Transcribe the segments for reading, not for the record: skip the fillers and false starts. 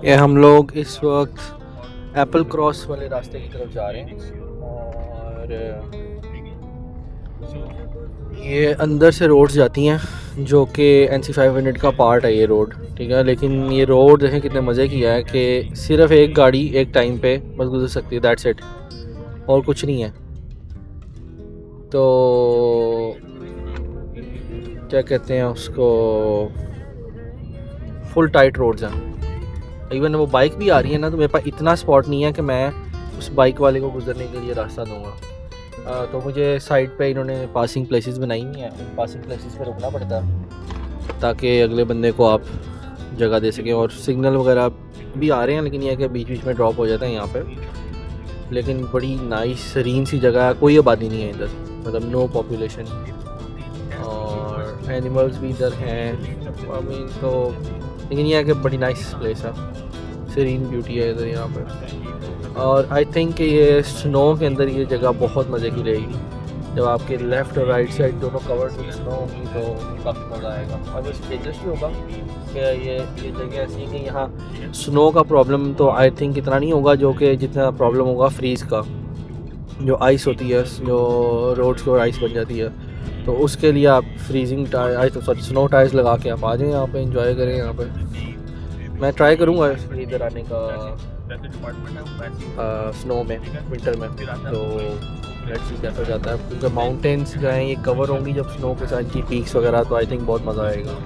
ये हम लोग इस वक्त एप्पल क्रॉस वाले रास्ते की तरफ जा रहे हैं और ये अंदर से रोड्स जाती हैं जो कि NC 500 का पार्ट है ये रोड, ठीक है। लेकिन ये रोड देखें कितने मज़े की है कि सिर्फ एक गाड़ी एक टाइम पे बस गुजर सकती है, दैट्स इट, और कुछ नहीं है। तो क्या कहते हैं उसको, फुल टाइट रोड्स हैं। इवन वो बाइक भी आ रही है ना, तो मेरे पास इतना स्पॉट नहीं है कि मैं उस बाइक वाले को गुजरने के लिए रास्ता दूंगा। तो मुझे साइड पे इन्होंने पासिंग प्लेसेस बनाई हुई हैं, इन पासिंग प्लेसेस पे रुकना पड़ता है ताकि अगले बंदे को आप जगह दे सकें। और सिग्नल वगैरह भी आ रहे हैं, लेकिन यह है कि बीच बीच में ड्रॉप हो जाता है यहाँ पे। लेकिन बड़ी नाइस सरीन सी जगह है, कोई आबादी नहीं है इधर, मतलब नो पॉपुलेशन, और एनिमल्स भी इधर हैं। आई मीन तो लेकिन यह है कि बड़ी नाइस प्लेस है, सरीन ब्यूटी है इधर यहाँ पे। और आई थिंक कि ये स्नो के अंदर ये जगह बहुत मज़े की रहेगी। जब आपके लेफ़्ट और राइट साइड दोनों कवर्ड विद स्नो होगी तो काफ़ी मज़ा आएगा। और बस डेंजरस भी होगा कि ये जगह ऐसी है कि यहाँ स्नो का प्रॉब्लम तो आई थिंक इतना नहीं होगा जो कि जितना प्रॉब्लम होगा फ्रीज़ का, जो आइस होती है, जो रोड्स के ऊपर आइस बन जाती है। तो उसके लिए आप फ्रीजिंग टायर, तो सॉरी स्नो टायर्स लगा के आप आ जाएँ यहाँ पे, एंजॉय करें यहाँ पे। मैं ट्राई करूँगा इधर आने का स्नो में, विंटर में, तो लेट्स सी कैसा जाता है। क्योंकि माउंटेन्स जो हैं ये कवर होंगी जब स्नो के साथ की पीक्स वगैरह, तो आई थिंक बहुत मज़ा आएगा।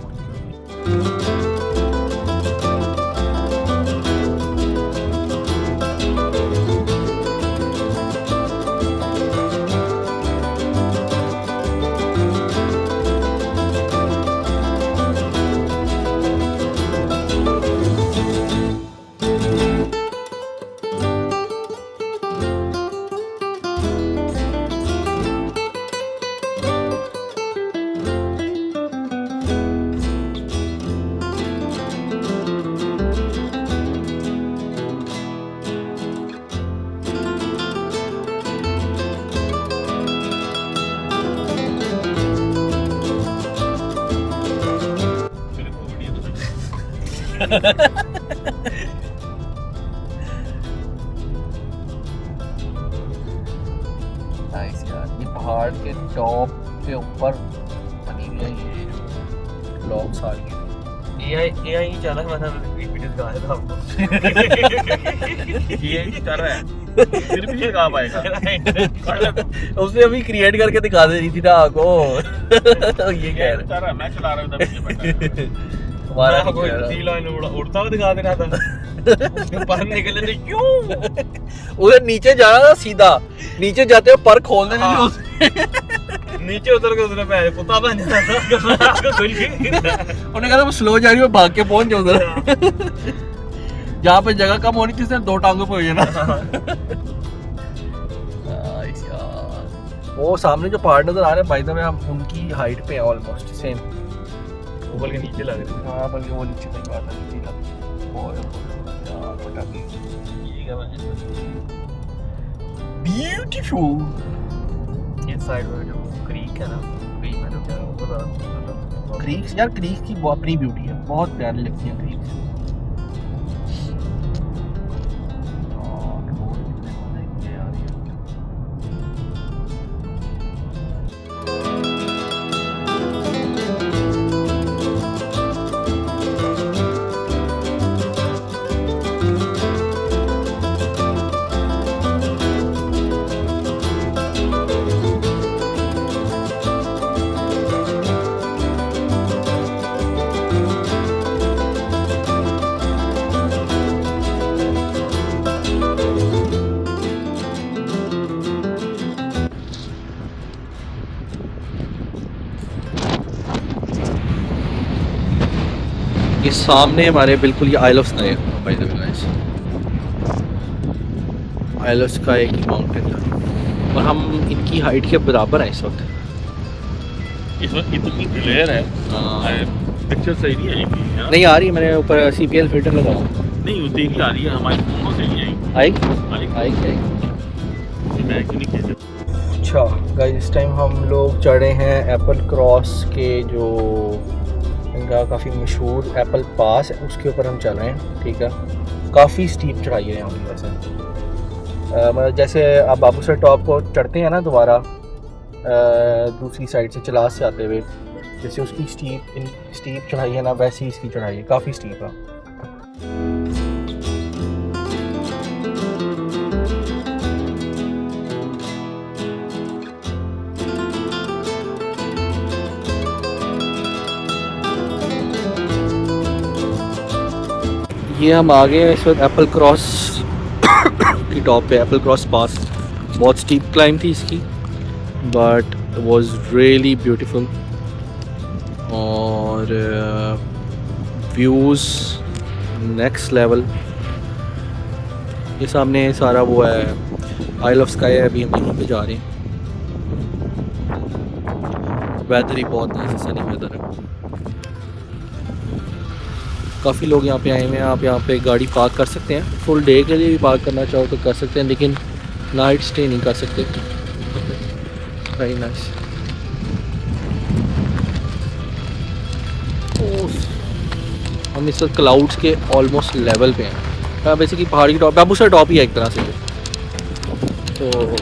नाइस यार, ये पहाड़ के टॉप के ऊपर बनी हुई है ये ब्लॉक्स आ रही है। AI ही चला है, मतलब वीडियो दिखा रहा था आपको। AI ही चल रहा है, फिर भी ये कहाँ पाएगा। उसने अभी क्रिएट करके दिखा दे रही थी ना आपको। ये क्या है, चल रहा है, मैं चला रहा हूँ तब पीछे बैठा है। हमारा कोई सी लाइन उड़ता हुआ दिखा दे रहा था। पर निकले नहीं क्यों? उधर नीचे जाना था सीधा, नीचे जाते हुए पर खोल देने थे उसने। नीचे उतर के उसने पैर कुत्ता बन जाता। उन्होंने कहा स्लो जा रही है, भाग के पहुंच जाओ उधर। जहाँ पे जगह कम होनी थी, दो टांगों पे हो जाना। वो सामने जो पहाड़ नजर आ रहे हैं भाई, तो हम उनकी हाइट पे ऑलमोस्ट सेम, ऊपर के नीचे लग रहे हैं। हाँ बल्कि वो नीचे नहीं बात है, नीचे ब्यूटीफुल। इस साइड में जो क्रीक है ना, क्रीक में जो क्या है वो ज़्यादा क्रीक्स यार, क्रीक की बहुत अपनी ब्यूटी है, बहुत प्यारी लगती है क्रीक्स। ये सामने हमारे बिल्कुल ये आइल ऑफ स्नो है, आइल ऑफ स्नो एक माउंटेन है, और हम इनकी हाइट के बराबर हैं इस वक्त। इस वक्त इतनी क्लियर है, पिक्चर सही नहीं है। नहीं आ रही है, मैंने ऊपर CPL फिल्टर लगाया, नहीं उतनी ही आ रही है, हमारी फोन से नहीं आएगी। मैं क्यों नहीं कह सकता। अच्छा गाइस, इस टाइम हम लोग चढ़े हैं एप्पल क्रॉस के जो इनका काफ़ी मशहूर एप्पल पास है, उसके ऊपर हम चल रहे हैं। ठीक है, काफ़ी स्टीप चढ़ाई है यहाँ की वैसे। मतलब जैसे आप बाबूसर टॉप को चढ़ते हैं ना दोबारा दूसरी साइड से चलास से आते हुए, जैसे उसकी स्टीप चढ़ाई है ना, वैसी इसकी चढ़ाई है, काफ़ी स्टीप है। ये हम आ गए हैं इस वक्त एप्पल क्रॉस की टॉप पे, एप्पल क्रॉस पास। बहुत स्टीप क्लाइंब थी इसकी, बट वाज रियली ब्यूटीफुल और व्यूज़ नेक्स्ट लेवल। ये सामने सारा वो है आइल ऑफ स्काई है, अभी हम यहीं पे जा रहे हैं। वेदर ही बहुत नाइस, सनी वेदर है। काफ़ी लोग यहाँ पे आए हुए हैं, आप यहाँ पे गाड़ी पार्क कर सकते हैं। फुल डे के लिए भी पार्क करना चाहो तो कर सकते हैं, लेकिन नाइट स्टे नहीं कर सकते। Very nice. हम इस वक्त क्लाउड्स के ऑलमोस्ट लेवल पे हैं। बेसिकली पहाड़ी टॉप, बाबूसर टॉप ही है एक तरह से। तो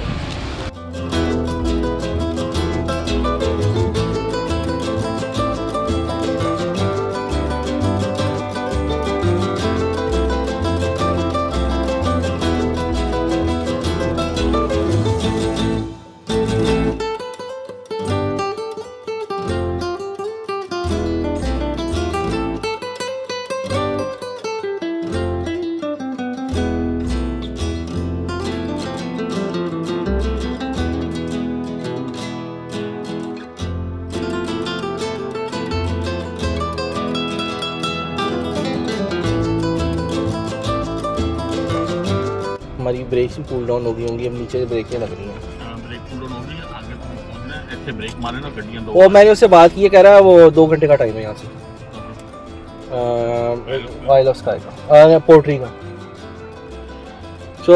हमारी ब्रेक भी कूल डाउन हो गई होंगी, अब नीचे ब्रेकें लग रही हैं। ब्रेक फुल डाउन हो गई, आगे पहुंचना है, ऐसे ब्रेक मारे ना गड्डियां दो। वो मैंने उससे बात की है, कह रहा है वो 2 घंटे का टाइम है यहाँ से आइल ऑफ स्काई का, पोर्ट्री का। तो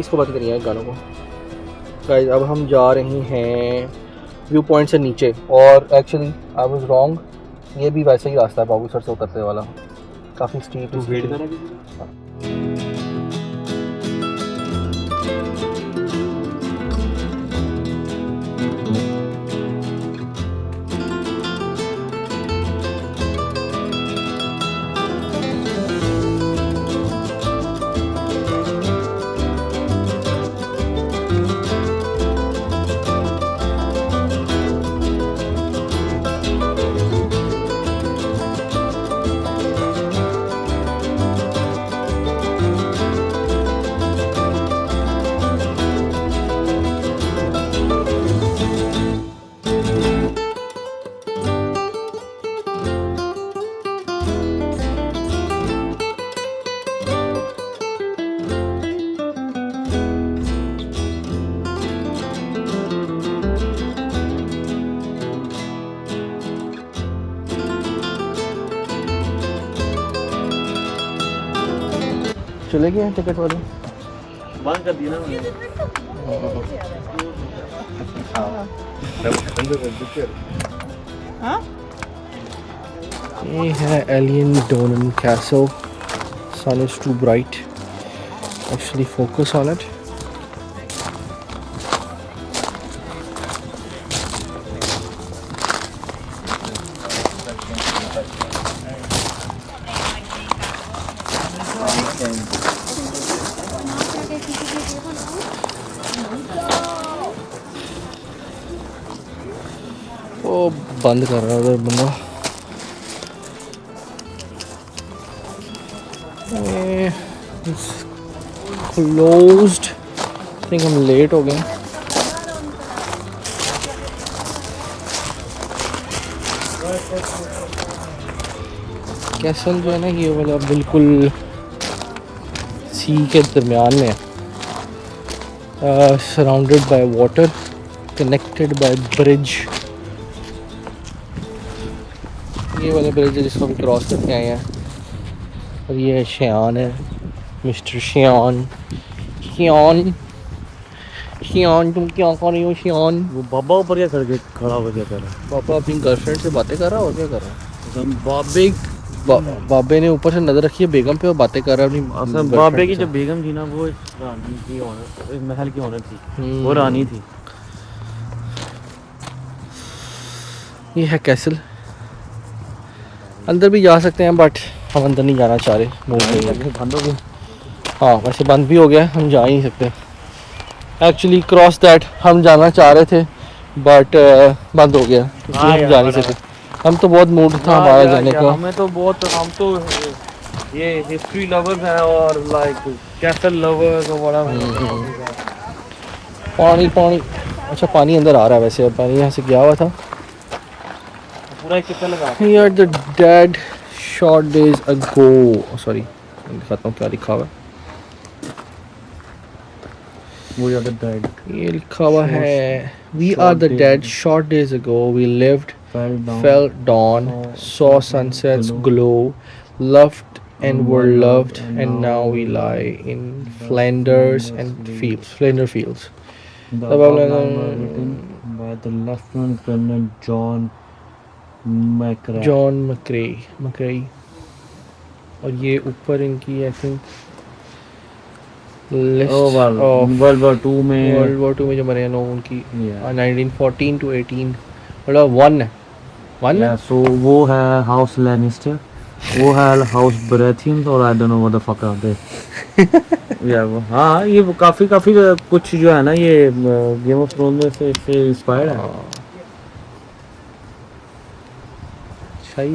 इसको बात करिए गानों को। गाइस अब हम जा रहे हैं व्यू पॉइंट से नीचे, और एक्चुअली आई वाज रॉन्ग, ये भी वैसे ही रास्ता है बाबूसर से उतरते वाला, काफ़ी स्टीप। तू वेट करा चले गए हैं टिकट वाले, बंद कर दिया ना मैंने। ये है Eilean Donan Castle. Sun is too bright, actually focus on it. वो बंद कर रहा है उधर बंदा। क्लोज्ड, आई थिंक हम लेट हो गए। कैसल जो है ना, ये वाला बिल्कुल सी के दरमियान में है, surrounded by water, connected by bridge. ये वाला ब्रिज है जिसको हम क्रॉस करके आए हैं, और ये शियान है, मिस्टर शियान। शियान शियान तुम क्या कर रही हो शियान? वो बाबा ऊपर क्या करके खड़ा हो गया कर रहा पापा अपनी गर्लफ्रेंड से बातें कर रहा हो, क्या कर रहा है? बाबे ने ऊपर से नजर रखी है बेगम पे और बातें कर रहा है अपनी बाबे की जो बेगम थी ना वो इस रानी की ऑनर, इस महल की ऑनर थी, वो रानी थी। ये है कैसल, अंदर भी जा सकते हैं बट हम अंदर नहीं जाना चाह रहे, मूड नहीं है। बंद हो गई। हाँ वैसे बंद भी हो गया, हम जा ही नहीं सकते। एक्चुअली क्रॉस दैट हम जाना चाह रहे थे बट बंद हो गया, इसलिए हम जा नहीं सकते। हम तो बहुत मूड था हमारा जाने का। हमें तो बहुत, हम तो ये हिस्ट्री लवर्स हैं और लाइक कैसल लवर्स और बड़ा पानी पानी, अच्छा पानी अंदर आ रहा है वैसे, पानी यहाँ से गया हुआ था। पूरा एक कितना लगा। Here the dead short days ago, sorry दिखाता हूँ क्या लिखा हुआ है। वो ज़्यादा डाइड ये लिखा हुआ है We are the dead short days ago we lived, fell dawn, saw sunsets glow, loved and were loved, and now we lie in Flanders and fields, Flander fields. The above line were written by the Lieutenant Colonel John McCrae. John McCrae। और ये ऊपर इनकी I think list of world war 2 में, world war 2 में जो मरे हैं लोग उनकी, Yeah. 1914 to 18 मतलब 1 है Yeah, so वो है हाउस लैनिस्टर, वो है हाउस ब्रेथियन और I don't know what the fuck are they. या वो हाँ, ये वो काफी कुछ जो है ना ये गेम ऑफ थ्रोन में से इंस्पायर्ड है। अच्छा ही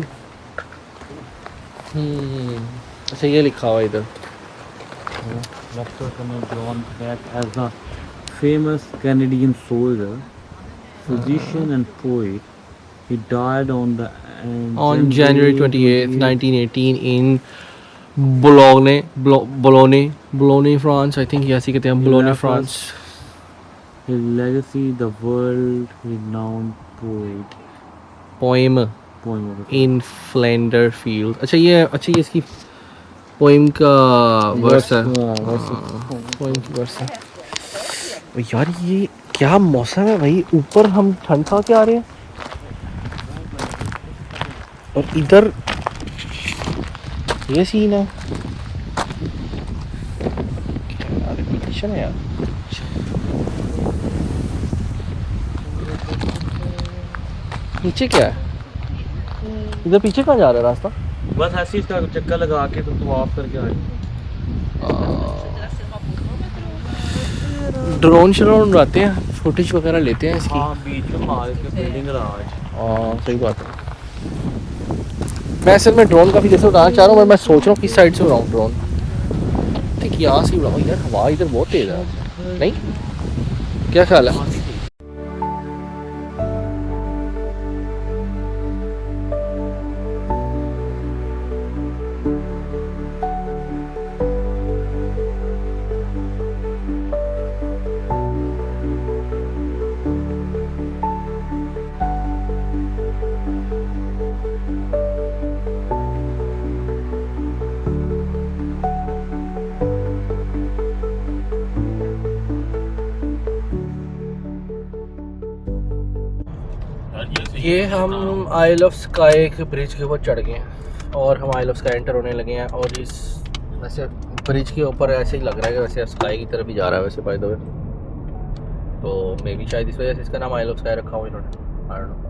अच्छा ये लिखा हुआ है इधर Lieutenant Colonel John McCrae as the famous Canadian soldier, physician and poet. He died on January 28th 1918 in Boulogne France, I think ऐसे कहते हैं Boulogne France. His legacy, the world renowned poem poem in Flander field। अच्छा ये इसकी poem का verse है, poem की verse है। ओ यार ये क्या मौसम है भाई, ऊपर हम ठंड खा के आ रहे हैं और इधर ये सीन है। क्या रिपीटेशन है यार। नीचे क्या है, इधर पीछे कहाँ जा रहा है रास्ता? बस ऐसे इसका चक्कर लगा के तो ऑफ करके आए। ड्रोन श्रोन उड़ाते हैं, फुटेज वगैरह लेते हैं इसकी। हाँ बीच में मार के बिल्डिंग राज। हाँ सही बात है। मैं असल में ड्रोन काफ़ी जैसे उड़ाना चाह रहा हूँ, पर मैं सोच रहा हूँ किस साइड से उड़ाऊँ ड्रोन। ठीक यहाँ से उड़ाऊँ यार, हवा इधर बहुत तेज़ है नहीं, क्या ख्याल है? ये हम आइल ऑफ स्काई के ब्रिज के ऊपर चढ़ गए हैं और हम आइल ऑफ स्काई एंटर होने लगे हैं। और इस वैसे ब्रिज के ऊपर ऐसे ही लग रहा है कि वैसे स्काई की तरफ ही जा रहा है वैसे बाय द वे, तो मे बी शायद इस वजह से इसका नाम आइल ऑफ स्काई रखा हुआ इन्होंने, आई डोंट नो।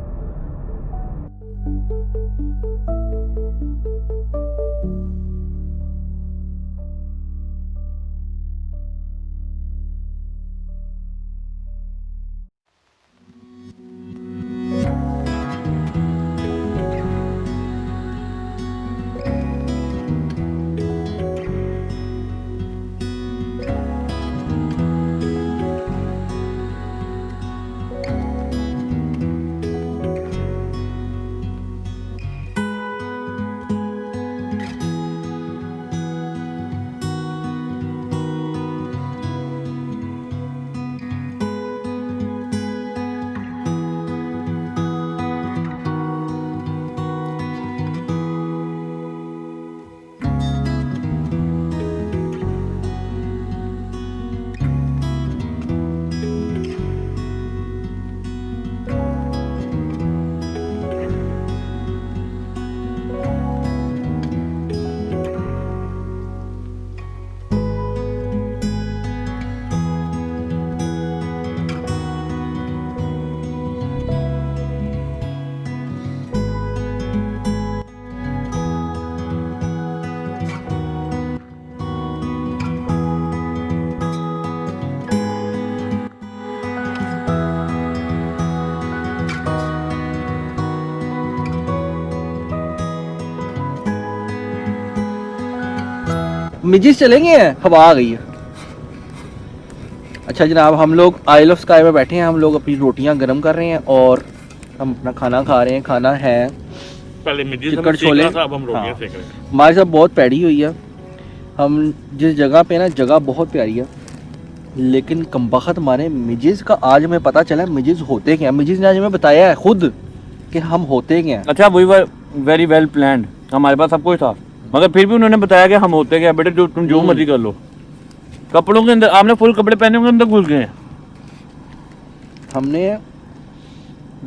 मिजिस चलेंगे, हवा आ गई है। अच्छा जनाब, हम लोग आइल ऑफ स्काई में बैठे हैं, हम लोग अपनी रोटियां गर्म कर रहे हैं और हम अपना खाना खा रहे हैं। खाना है पहले मिर्ची चिकन छोले। अब हम रोटियां हाँ। सेक रहे हैं। हमारे साथ बहुत पैड़ी हुई है। हम जिस जगह पे ना, जगह बहुत प्यारी है, लेकिन कमबख्त हमारे मिजिज का आज हमें पता चला मिजिज होते क्या हैं। मिजिज ने आज हमें बताया है खुद कि हम होते क्या हैं। अच्छा we were very well planned, हमारे पास सब कुछ था, मगर फिर भी उन्होंने बताया कि हम होते क्या बेटे, जो तुम जो मर्जी कर लो। कपड़ों के अंदर आपने फुल कपड़े पहने हुए अंदर घुस गए हैं। हमने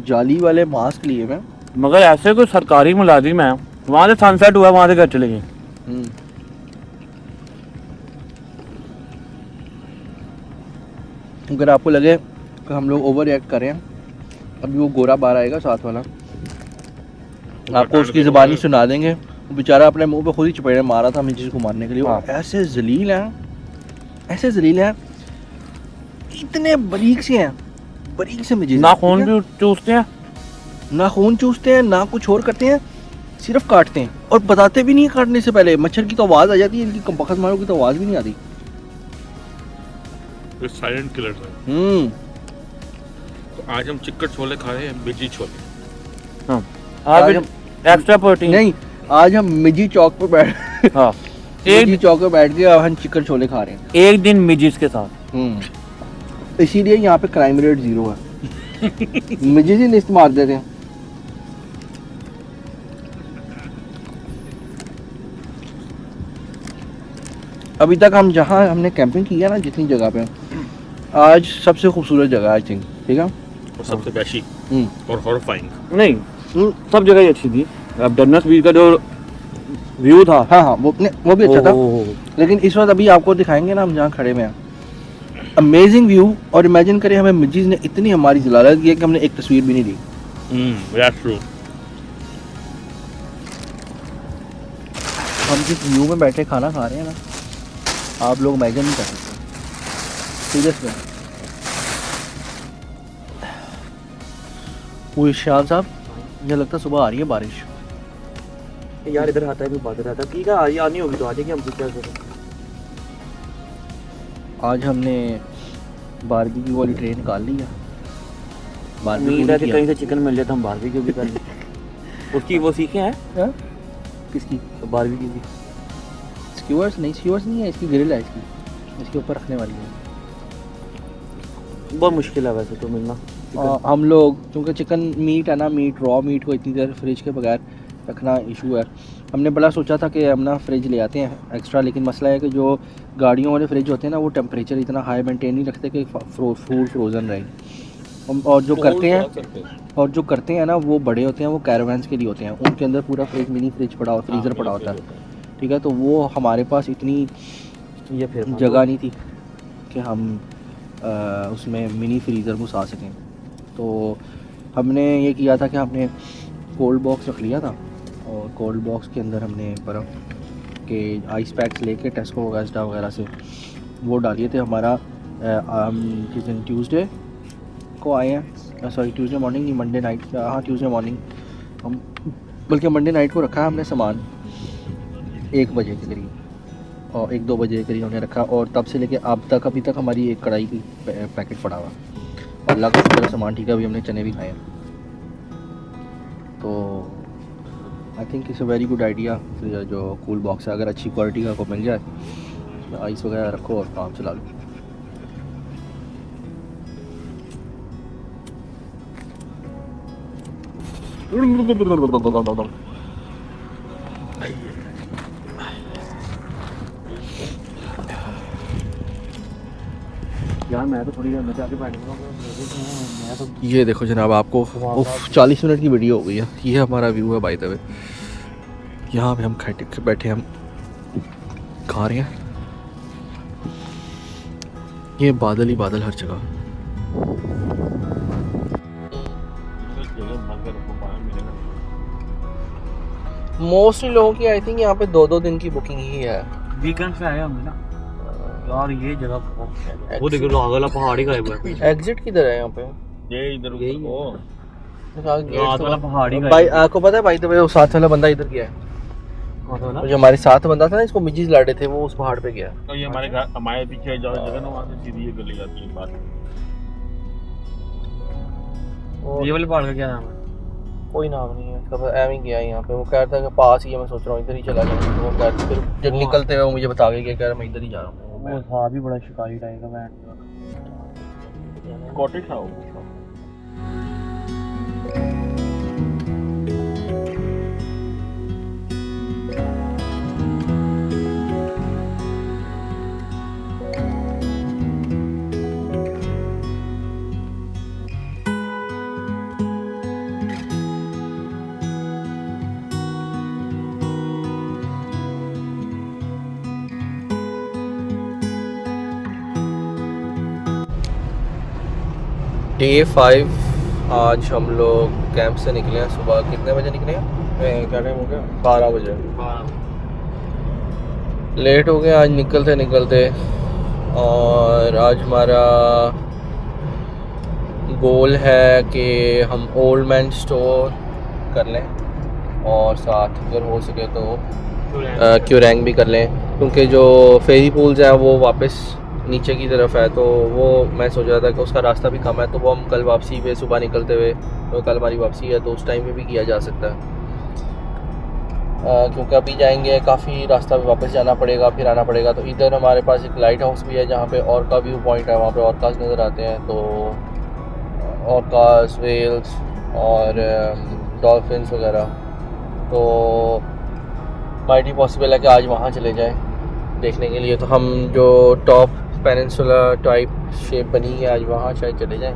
जाली वाले मास्क लिए हुए हैं। मगर ऐसे कोई सरकारी मुलाजिम है, वहाँ से सनसेट हुआ, वहाँ से घर चले गए। अगर आपको लगे कि हम लोग ओवर रिएक्ट करें, अभी वो गोरा बार आएगा साथ वाला, आपको उसकी ज़बानी सुना देंगे। वो बेचारा अपने मुंह पे खुद ही चपेड़े मारा था मिजिज को मारने के लिए। वो ऐसे जलील हैं, ऐसे जलील हैं, इतने बारीक से हैं, बारीक से मिजिज। नाखून भी चूसते हैं, ना खून चूसते हैं, ना कुछ और करते हैं, सिर्फ काटते हैं और बताते भी नहीं है काटने से पहले। मच्छर की तो आवाज़ आ जाती है, इनकी कमबख्त मारों की तो आवाज़ भी नहीं आती। ये साइलेंट किलर है। तो आज हम चिकन छोले खा रहे हैं, मिर्ची छोले। हाँ आज आप एक्स्ट्रा प्रोटीन नहीं, आज हम मिजी चौक पे बैठ हाँ मिजी चौक पे बैठ के अब हम चिकन छोले खा रहे हैं एक दिन मिजिस के साथ। इसीलिए यहाँ पे क्राइम रेट 0 है। मिजिज ही लिस्ट मार देते हैं। अभी तक हम जहाँ हमने कैंपिंग की है ना, जितनी जगह पे, आज सबसे खूबसूरत जगह आई थिंक, ठीक है। और सबसे वैशी और हॉरिफाइंग। नहीं सब जगह ही अच्छी थी। अब डन्नस बीच का जो व्यू था, हाँ हाँ वो भी अच्छा था। लेकिन इस वक्त अभी आपको दिखाएंगे ना हम जहाँ खड़े में हैं, अमेजिंग व्यू। और इमेजिन करें हमें मिजिज ने इतनी हमारी जलालत की है कि हमने एक तस्वीर भी नहीं ली। That's true. हम जिस व्यू में बैठे खाना खा रहे हैं ना, आप लोग इमेजिन नहीं कर सकते, सीरियस में। वो शाह साहब, मुझे लगता है सुबह आ रही है बारिश। यार इधर आता है भी बात रहता, ठीक है आज आनी होगी तो आ जाएगी, हम क्या करें। आज हमने बारबेक्यू वाली ट्रेन निकाल ली है। उम्मीद है कि कहीं से चिकन मिल जाए तो हम बारबेक्यू भी कर लें। उसकी वो सीखे हैं हाँ? किसकी? तो बारबेक्यू की स्क्यूअर्स नहीं है, इसकी ग्रिल है, इसके ऊपर रखने वाली है। बहुत मुश्किल है वैसे तो मिलना। हम लोग क्योंकि चिकन मीट है ना, रॉ मीट को इतनी देर फ्रिज के बगैर रखना इशू है। हमने बड़ा सोचा था कि हम ना फ्रिज ले आते हैं एक्स्ट्रा, लेकिन मसला है कि जो गाड़ियों वाले फ्रिज होते हैं ना, वो टेम्परेचर इतना हाई मेंटेन नहीं रखते कि फूड फ्रोज़न रहे। और जो करते हैं ना, वो बड़े होते हैं, वो कैरावैन्स के लिए होते हैं, उनके अंदर पूरा फ्रिज मिनी फ्रिज फ्रीज़र पड़ा होता है, ठीक है। तो वो हमारे पास इतनी ये फिर जगह नहीं थी कि हम उसमें मिनी फ्रीज़र घुसा सकें। तो हमने ये किया था कि हमने कोल्ड बॉक्स रख लिया था, और कोल्ड बॉक्स के अंदर हमने बर्फ़ के आइस पैक्स लेके टेस्को वगैरह से वो डालिए थे। हमारा जिस दिन ट्यूसडे को आए हैं, सॉरी ट्यूसडे मॉर्निंग नहीं, मंडे नाइट, हाँ ट्यूसडे मॉर्निंग, हम बल्कि मंडे नाइट को रखा है हमने सामान 1 बजे के करीब, और 1-2 बजे के करीब हमने रखा, और तब से लेके अब तक अभी तक हमारी एक कढ़ाई की पैकेट पड़ा हुआ। अल्लाह का शुक्र है सामान ठीक है, अभी हमने चने भी खाए हैं। तो I think it's a very good idea जो कूल बॉक्स है, अगर अच्छी क्वालिटी का को मिल जाए, उसमें आइस वगैरह रखो और काम चला लो। यार मैं तो थोड़ी देर में जाके बैठूंगा। मैं तो ये देखो जनाब, आपको 40 मिनट की वीडियो हो गई है। ये हमारा व्यू है बाय द वे। यहाँ पे हम बैठे हम खा रहे हैं, ये बादल ही बादल हर जगह। मोस्टली लोगों की आई थिंक यहाँ पे 2-2 दिन की बुकिंग ही है। वीकेंड से आए हम ना यार, ये जगह बहुत, वो देखो आगे वाला पहाड़ ही गायब है। एग्जिट किधर है यहाँ पे? ये इधर यही वो रात वाला पहाड़ ही भाई आपको पता है भाई, तो वो साथ वाला बंदा इधर गया है। और जो हमारे साथ बंदा था ना, इसको मिजीज लाड़े थे, वो उस पहाड़ पे गया। तो ये हमारे घर हमारे पीछे जो जगह ना वहाँ से सीधी ये गली जाती है बात। ये वाले पहाड़ का क्या नाम है? कोई नाम नहीं है, सब एम ही गया यहाँ पे। वो कह रहा था कि पास ही है, मैं सोच रहा हूँ इधर ही चला जाऊँ। तो वो कह रहा फिर जब निकलते हुए वो मुझे बता के कह रहा मैं इधर ही जा रहा हूँ। वो था भी बड़ा शिकारी टाइप का बैंड। कॉटेज था वो। डे 5 आज हम लोग कैंप से निकले हैं। सुबह कितने बजे निकले हैं? क्या टाइम हो गया? 12 बजे। लेट हो गया आज निकलते निकलते। और आज हमारा गोल है कि हम ओल्ड मैन स्टोर कर लें और साथ अगर हो सके तो क्यूरैंग भी कर लें, क्योंकि जो फेरी पूल्स हैं वो वापस नीचे की तरफ है। तो वो मैं सोच रहा था कि उसका रास्ता भी कम है, तो वो हम कल वापसी पे सुबह निकलते हुए, तो कल हमारी वापसी है तो उस टाइम में भी किया जा सकता है। क्योंकि अभी जाएंगे काफ़ी रास्ता भी वापस जाना पड़ेगा, फिर आना पड़ेगा। तो इधर हमारे पास एक लाइट हाउस भी है जहाँ पे ऑर्का व्यू पॉइंट है, वहाँ पे ऑर्कास नज़र आते हैं। तो ऑर्कास, वेल्स और डॉल्फिन्स वगैरह। तो माइटी पॉसिबल है कि आज वहाँ चले जाएं देखने के लिए। तो हम जो टॉप पेनिनसुला टाइप शेप बनी है आज वहाँ शायद चले जाएं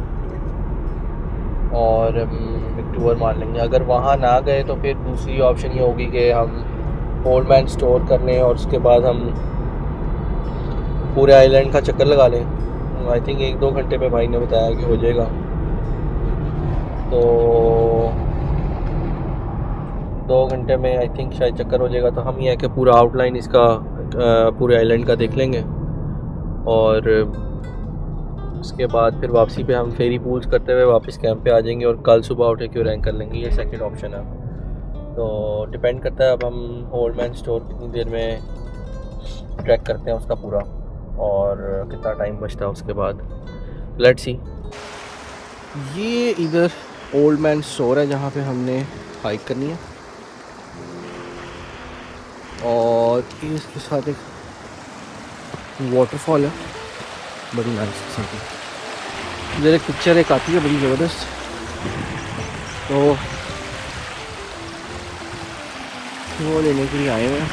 और एक टूर मार लेंगे। अगर वहाँ ना गए तो फिर दूसरी ऑप्शन ये होगी कि हम ओल्ड मैन स्टोर कर लें और उसके बाद हम पूरे आइलैंड का चक्कर लगा लें। आई थिंक 1-2 घंटे में भाई ने बताया कि हो जाएगा। तो 2 घंटे में आई थिंक शायद चक्कर हो जाएगा। तो हम ये है कि पूरा आउटलाइन इसका पूरे आइलैंड का देख लेंगे और उसके बाद फिर वापसी पे हम फेरी पूल्स करते हुए वापस कैंप पे आ जाएंगे और कल सुबह उठे क्यूरैंग कर लेंगे। ये सेकंड ऑप्शन है। तो डिपेंड करता है अब हम ओल्ड मैन स्टोर कितनी देर में ट्रैक करते हैं उसका पूरा और कितना टाइम बचता है उसके बाद। Let's see. ये इधर ओल्ड मैन स्टोर है जहाँ पे हमने हाइक करनी है और इसके साथ एक वाटरफॉल है बड़ी नाइस किस्म की। इधर एक पिक्चर एक आती है बड़ी ज़बरदस्त। तो वो लेने के लिए आए हुए हैं।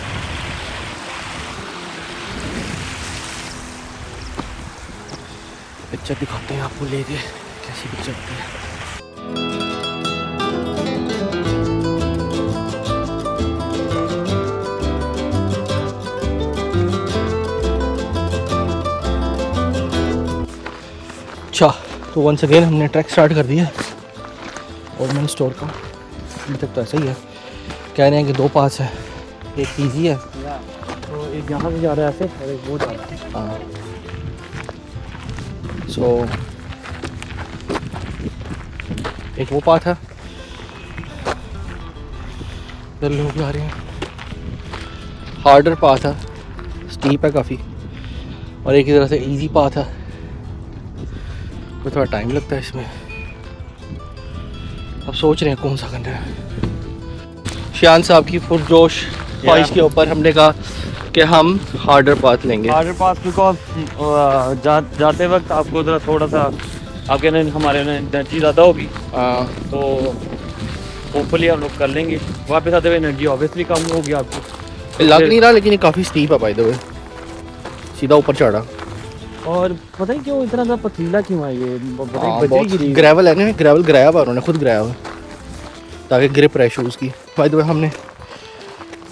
पिक्चर दिखाते हैं आपको लेके कैसी पिक्चर आती है। अच्छा, तो वंस अगेन हमने ट्रैक स्टार्ट कर दिया ओल्ड मैन स्टोर का। अभी तक तो ऐसा ही है। कह रहे हैं कि 2 पास है, एक ईजी है तो एक यहाँ से जा रहा है ऐसे और एक वो जा रहा है। हाँ। सो एक वो पाथ है, इधर लोग जा रहे हैं। हार्डर पाथ है, स्टीप है काफ़ी, और एक ही तरह से इजी पाथ है, तो थोड़ा टाइम लगता है इसमें। अब सोच रहे हैं कौन सा करना है। शान साहब की पुरजोश ख्वाहिश के ऊपर हमने कहा कि हम हार्डर पाथ लेंगे। हार्डर पाथ बिकॉज जाते वक्त आपको ज़रा थोड़ा सा आपके ने हमारे एनर्जी ज़्यादा होगी, तो होपफुली हम लोग कर लेंगे। वापस आते हुए एनर्जी ऑब्वियसली कम होगी आपकी। लग नहीं रहा लेकिन ये काफ़ी स्टीप है बाय द वे, सीधा ऊपर चढ़ा। और पता नहीं क्यों इतना ज़्यादा पथरीला क्यों है ये? बहुत ग्रेवल है ना, ग्रेवल गिराया हुआ उन्होंने, खुद गिराया हुआ ताकि ग्रिप रहे शूज़ की। बाय द वे हमने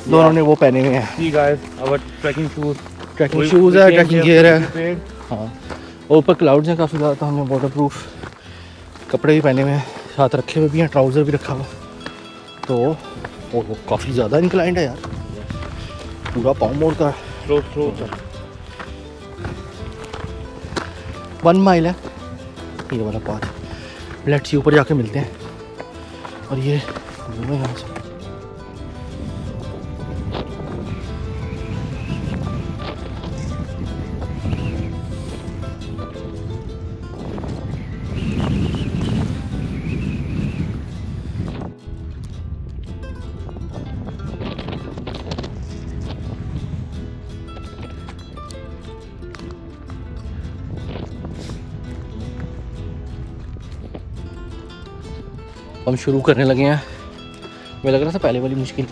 दोनों ने वो पहने हुए हैं। See guys, our trekking shoes. Trekking shoes है, ट्रैकिंग गियर है। हाँ, ऊपर क्लाउड्स हैं काफ़ी ज़्यादा, तो हमने वाटर प्रूफ कपड़े भी पहने हुए हैं, साथ रखे हुए भी हैं, ट्राउज़र भी रखा हुआ। तो वो काफ़ी ज़्यादा इंक्लाइंड है यार, पूरा पाँव मोड़ का। Slow, slow. 1 माइल है ये वाला पाथ। लेट्स सी ऊपर जाके मिलते हैं। और ये यहाँ से हम शुरू करने लगे हैं। मुझे लग रहा था पहले वाली मुश्किल,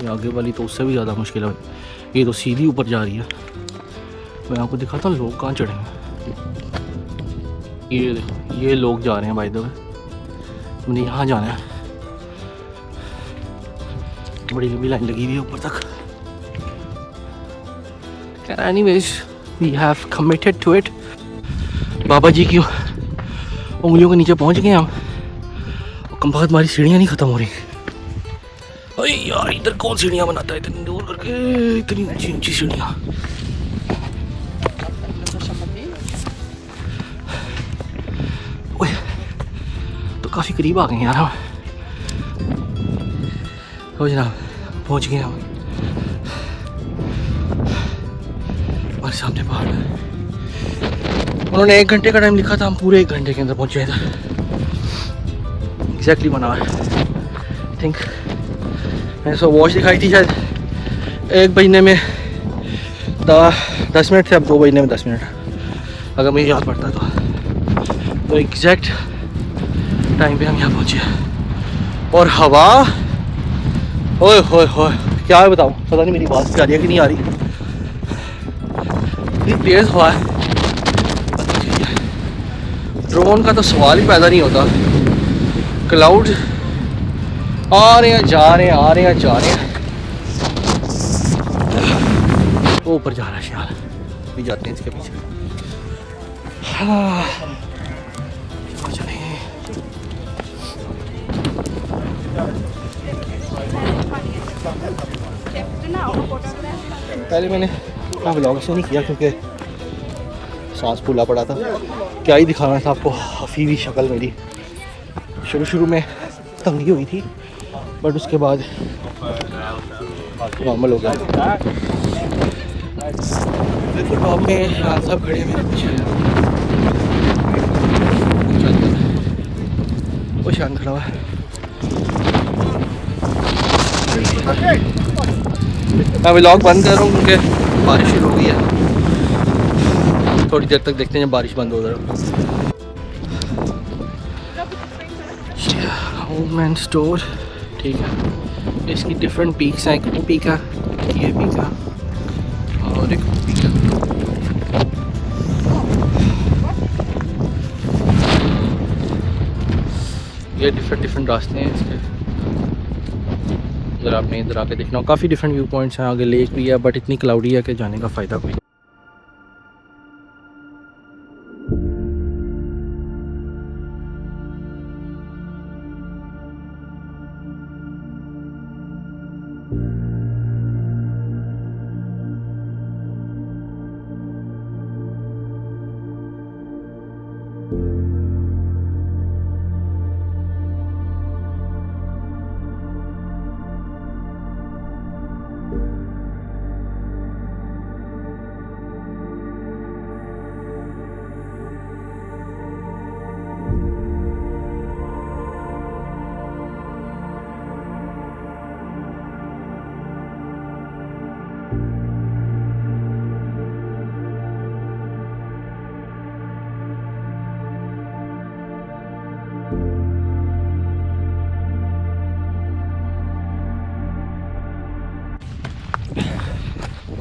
ये आगे वाली तो उससे भी ज़्यादा मुश्किल है। ये तो सीधी ऊपर जा रही है। मैं आपको दिखाता हूँ लोग कहाँ चढ़े हैं। ये लोग जा रहे हैं बाय द वे, मुझे यहाँ जाना है। बड़ी लंबी लाइन लगी हुई है ऊपर तक। Anyways we have committed to it. बाबा जी की उंगलियों के नीचे पहुंच गए हम। कम बहुत हमारी सीढ़ियाँ नहीं ख़त्म हो रही। अरे यार इधर कौन सीढ़ियाँ बनाता है इतनी दूर करके, इतनी ऊंची ऊंची सीढ़ियाँ। तो काफ़ी करीब आ गए यार हम। हो जनाब पहुँच गए हम। हमारे सामने पहाड़ है। उन्होंने 1 घंटे का टाइम लिखा था, हम पूरे 1 घंटे के अंदर पहुँचे इधर। Exactly 1 hour I think. मैंने सो वॉच दिखाई थी शायद 1 बजने में 10 मिनट थे, अब 2 बजने में 10 मिनट, अगर मुझे याद पड़ता तो एग्जैक्ट टाइम पे हम यहाँ पहुँचे। और हवा ओए होए होए क्या बताऊँ, पता नहीं मेरी बात आ रही है कि नहीं आ रही। इतनी तेज़ हवा है, ड्रोन का तो सवाल ही पैदा नहीं होता। क्लाउड आ रहे हैं जा रहे हैं, आ रहे हैं जा रहे हैं। वो ऊपर जा रहा है शाल, भी जाते हैं इसके पीछे। पहले मैंने व्लॉग से नहीं किया क्योंकि सांस फूला पड़ा था। क्या ही दिखाना था आपको, हफीवी शक्ल मेरी। शुरू में तंगी हुई थी बट उसके बाद नॉर्मल हो गया। फुटबॉल में शान साहब खड़े हैं मेरे पीछे। वो शान खड़ा हुआ है। मैं व्लॉग बंद कर रहा हूँ क्योंकि बारिश शुरू हो गई है। थोड़ी देर तक देखते हैं जब बारिश बंद हो जाए। होममैन स्टोर, ठीक है। इसकी डिफरेंट पीक्स हैं, एक पीक है, ये पीक है और एक पीक है। ये डिफरेंट रास्ते हैं इसके। अगर आपने इधर आके देखना हो, काफ़ी डिफरेंट व्यू पॉइंट्स हैं। आगे लेक भी है बट इतनी क्लाउडी है कि जाने का फ़ायदा कोई।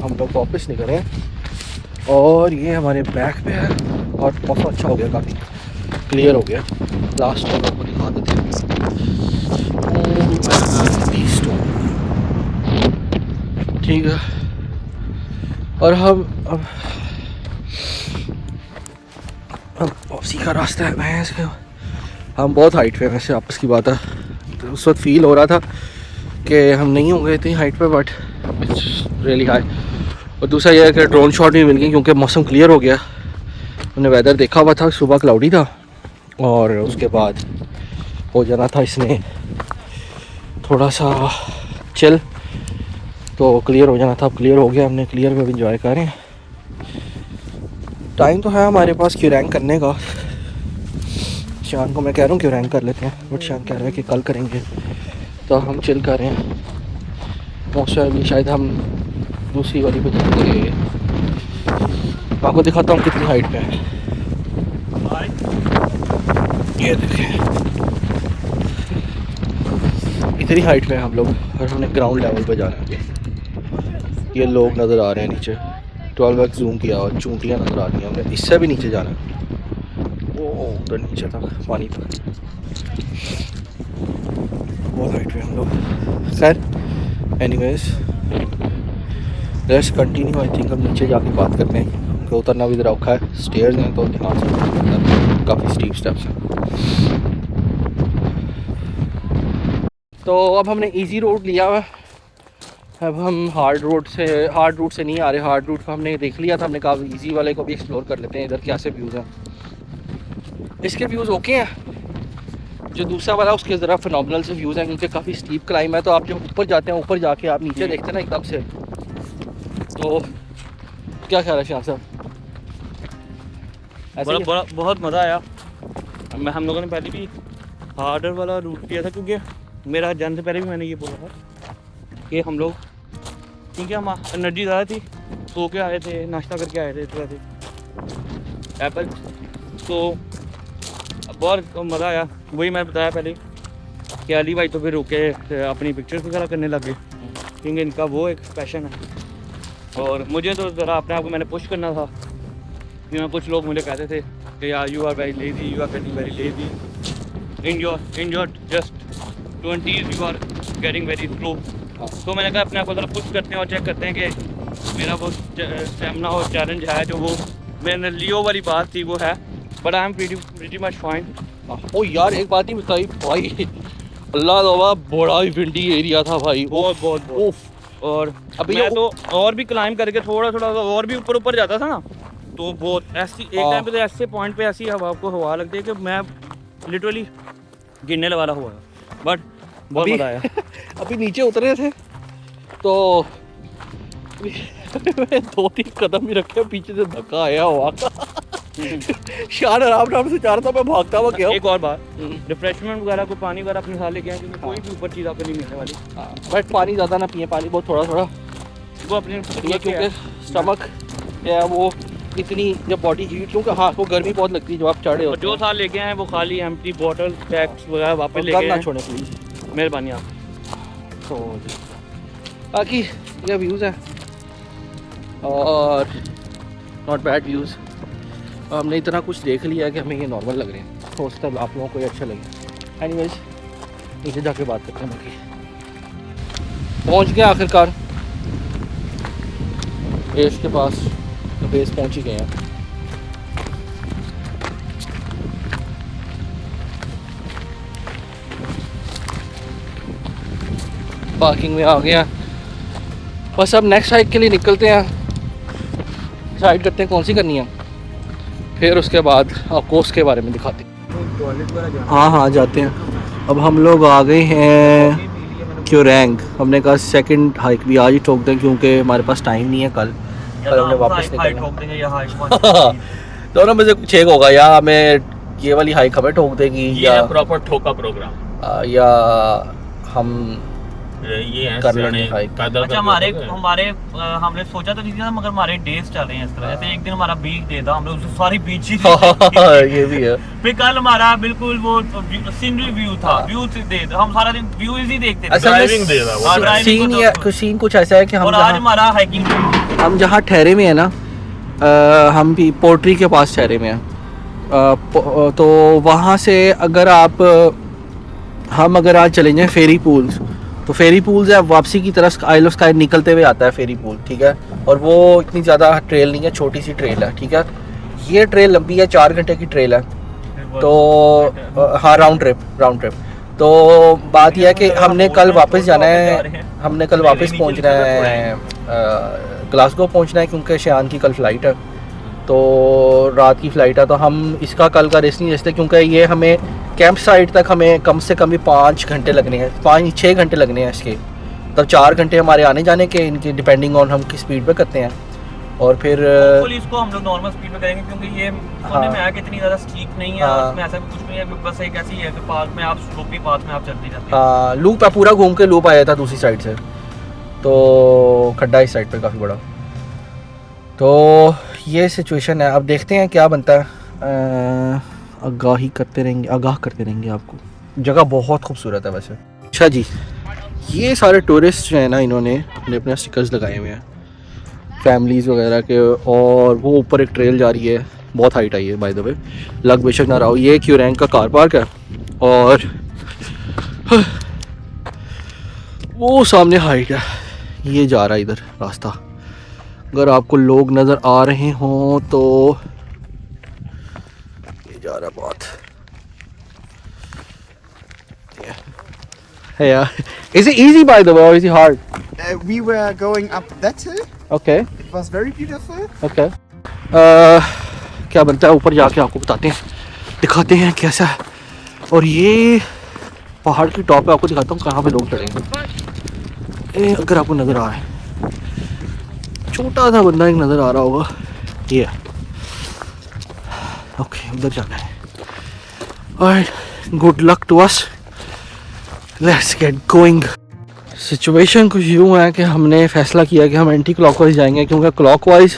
हम लोग वापस निकल रहे हैं और ये हमारे बैक पे है और मौसम अच्छा हो गया, काफ़ी क्लियर हो गया। लास्ट टाइम आपको दिखा देते हैं। ठीक है, और हम अब वापसी का रास्ता है भैंस के। हम बहुत हाइट पे, वैसे आपस की बात है, तो उस वक्त फील हो रहा था कि हम नहीं होंगे इतनी हाइट पे, बट इट्स रियली हाई। और दूसरा यह है कि ड्रोन शॉट भी मिल गई क्योंकि मौसम क्लियर हो गया। हमने वेदर देखा हुआ था, सुबह क्लाउडी था और उसके बाद हो जाना था इसने थोड़ा सा चिल, तो क्लियर हो जाना था। अब क्लियर हो गया, हमने क्लियर में भी इंजॉय कर रहे हैं। टाइम तो है हमारे पास क्यों रैंक करने का। शान को मैं कह रहा हूँ क्यों रैंक कर लेते हैं, बट शान कह रहा है कि कल करेंगे, तो हम चिल कर रहे हैं। मोस्ट शायद हम दूसरी वाली पे जाएंगे। आपको दिखाता हूँ कितनी हाइट पे है। ये देखें, इतनी हाइट पे हम लोग और हमने ग्राउंड लेवल पे जाना है। ये लोग नज़र आ रहे हैं नीचे, 12x जूम किया और चूंटियाँ नज़र आ रही हैं। हमने इससे भी नीचे जाना है, वो उधर नीचे तक पानी तक, बहुत हाइट पे हम लोग। खैर anyways let's continue. I think हम नीचे जाके बात करते हैं कि उतरना भी ज़रा औखा है, स्टेयर्स हैं तो ध्यान से काफ़ी स्टीप स्टेप्स हैं। तो अब हमने इजी रोड लिया हुआ, अब हम हार्ड रूट से नहीं आ रहे। हार्ड रूट को हमने देख लिया था, हमने कहा इजी वाले को भी एक्सप्लोर कर लेते हैं, इधर क्या से व्यूज़ हैं। इसके व्यूज़ ओके हैं, जो दूसरा वाला उसके ज़रा फिनोमिनल से व्यूज़ हैं क्योंकि काफ़ी स्टीप क्लाइम है। तो आप जब ऊपर जाते हैं, ऊपर जाके आप नीचे देखते हैं ना एकदम से, तो क्या ख्याल है शाह साहब? बहुत मज़ा आया। हम लोगों ने पहले भी हार्डर वाला रूट किया था, क्योंकि मेरा जाने से पहले भी मैंने ये बोला था कि हम लोग, क्योंकि हम एनर्जी ज़्यादा थी, सो के आए थे, नाश्ता करके आए थे इस तरह से एप्पल, तो बहुत मज़ा आया। वही मैं बताया पहले कि अली भाई तो फिर रुके अपनी पिक्चर्स वगैरह करने लगे, क्योंकि इनका वो एक पैशन है। और मुझे तो ज़रा अपने आप को मैंने पुश करना था, क्योंकि कुछ लोग मुझे कहते थे कि यार you are very lazy, you are getting very lazy, in your just 20s you are getting very slow. तो मैंने कहा अपने आप को ज़रा पुश करते हैं और चेक करते हैं कि मेरा वो स्टेमिना और चैलेंज है जो वो मैंने लियो वाली बात थी वो है, but I am pretty much fine. ओ यार एक बात ही बताई भाई, अल्लाह तौबा बड़ा ही विंडी एरिया था भाई, बहुत। और अभी मैं तो और भी क्लाइंब करके थोड़ा और भी ऊपर जाता था ना, तो बहुत ऐसी एक टाइम पे तो ऐसे पॉइंट पे ऐसी हवा आपको हवा लगती है कि मैं लिटरली गिरने वाला हुआ, बट बहुत मज़ा आया। अभी नीचे उतरे थे तो 2-3 कदम ही रखे, पीछे से धक्का आया हुआ शान आराम से चाह रहा था, मैं भागता हुआ गया। एक और बात, रिफ्रेशमेंट वगैरह को पानी वगैरह अपने साथ लेके आए, क्योंकि कोई भी ऊपर चीज़ आपको नहीं मिलने वाली। बट पानी ज़्यादा ना पिए, पानी बहुत थोड़ा वो अपने क्योंकि स्टमक या वो इतनी जब बॉडी हीट, क्योंकि हाँ वो गर्मी बहुत लगती है जब आप चढ़े हो। जो साथ लेके आए वो खाली एम्प्टी बॉटल पैक्स वगैरह वापस लेके ना छोड़े प्लीज़, मेहरबानी आप। तो बाकी ये व्यूज़ हैं और नॉट बैड व्यूज़। हमने इतना कुछ देख लिया कि हमें ये नॉर्मल लग रहे हैं, हो सकता है आप लोगों को ये अच्छा लगे। एनीवेज नीचे जाके बात करते हैं। बाकी पहुंच गए आखिरकार बेस के पास, तो बेस पहुंच ही गए हैं। पार्किंग में आ गया, बस अब नेक्स्ट हाइक के लिए निकलते हैं, डिसाइड करते हैं कौन सी करनी है, फिर उसके बाद आपको उसके बारे में दिखाते हैं। हाँ जाते हैं। अब हम लोग आ गए हैं क्योरैंग। हमने कहा सेकंड हाइक भी आज ही ठोक दें, क्योंकि हमारे पास टाइम नहीं है, कल हमने वापस निकलना। दोनों में से कुछ एक होगा, या हमें ये वाली हाइक हमें ठोक देगी या प्रॉपर ठोका प्रोग्राम, या हम ये है कर लेंगे हाइक। अच्छा हमने सोचा तो नहीं था, मगर हमारे डेज चल रहे हैं इस तरह। जैसे एक दिन हमारा बीच डे था, हमने उससे सारी बीच ही ये भी है। फिर कल हमारा बिल्कुल वो सीनरी व्यू था, व्यू डे, हम सारा दिन व्यू ही देखते थे। ड्राइविंग दे रहा वो सीन कुछ ऐसा है कि हम आज हमारा हाइकिंग, हम जहाँ ठहरे में है ना, हम भी पोर्ट्री के पास ठहरे में हैं, तो वहाँ से अगर आज चले जाएँ फेरी पूल्स, तो फेरी पूल्स है वापसी की तरफ आइल ऑफ स्काई निकलते हुए आता है फेरी पूल, ठीक है। और वो इतनी ज़्यादा ट्रेल नहीं है, छोटी सी ट्रेल है, ठीक है। ये ट्रेल लंबी है, 4 घंटे की ट्रेल है, तो हाँ राउंड ट्रिप। तो बात यह है कि हमने कल वापस जाना है, हमने कल वापस पहुंचना है, ग्लासगो पहुंचना है, क्योंकि शान की कल फ़्लाइट है, तो रात की फ़्लाइट है। तो हम इसका कल का रेस्ट नहीं ले सकते, क्योंकि ये हमें कैंप साइट तक हमें कम से कम भी 5 घंटे लगने हैं, 5-6 घंटे लगने हैं इसके। तब 4 घंटे हमारे आने जाने के, इनके डिपेंडिंग ऑन हम किस स्पीड पे करते हैं। और फिर इसको हम लोग नॉर्मल स्पीड में करेंगे, क्योंकि ये सुनने में आया कि इतनी ज़्यादा स्टीप नहीं है, और इसमें ऐसा कुछ नहीं है, बस एक ऐसी है कि पार्क में आप स्लोपी पाथ में आप चलते जाते हैं। हाँ लूप है, पूरा घूम के लूप आया था दूसरी साइड से, तो खड्डा इस साइड पे काफ़ी बड़ा। तो ये सिचुएशन है, अब देखते हैं क्या बनता है। आगाह करते रहेंगे आपको। जगह बहुत खूबसूरत है वैसे। अच्छा जी, ये सारे टूरिस्ट जो है ना, इन्होंने अपने अपने स्टिकर्स लगाए हुए हैं फैमिलीज़ वगैरह के। और वो ऊपर एक ट्रेल जा रही है, बहुत हाइट आई है बाय द वे, लग बेशक ना रहा हो। ये क्यू रैंक का कार पार्क है और वो सामने हाइट है। ये जा रहा है इधर रास्ता। अगर आपको लोग नज़र आ रहे हों तो ये जा रहा बहुत है यार। Is it easy by the way or is it hard? We were going up that hill. Okay, It was very beautiful. okay. क्या बनता है ऊपर जाके आपको बताते हैं, दिखाते हैं कैसा है। और ये पहाड़ की टॉप पे आपको दिखाता हूँ कहाँ पे लोग चढ़ेंगे। अगर आपको नज़र आ रहा है, छोटा सा बंदा एक नज़र आ रहा होगा, ये ओके उधर जाना है। Alright, good luck to us, let's get going. Situation कुछ यूँ है कि हमने फ़ैसला किया कि हम एंटी क्लॉकवाइज जाएंगे, क्योंकि क्लॉकवाइज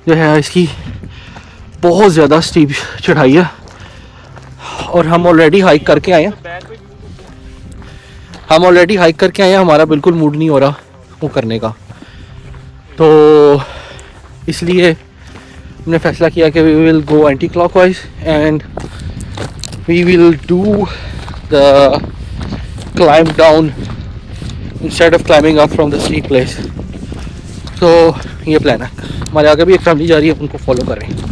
जो है इसकी बहुत ज़्यादा स्टीप चढ़ाई है और हम ऑलरेडी हाइक करके आए हैं। हमारा बिल्कुल मूड नहीं हो रहा वो करने का, तो इसलिए हमने फ़ैसला किया कि we will go anti clockwise and we will do the climb down instead of climbing up from the steep place. तो ये प्लान है। हमारे आगे भी एक फैमिली जा रही है, उनको फॉलो कर रहे हैं।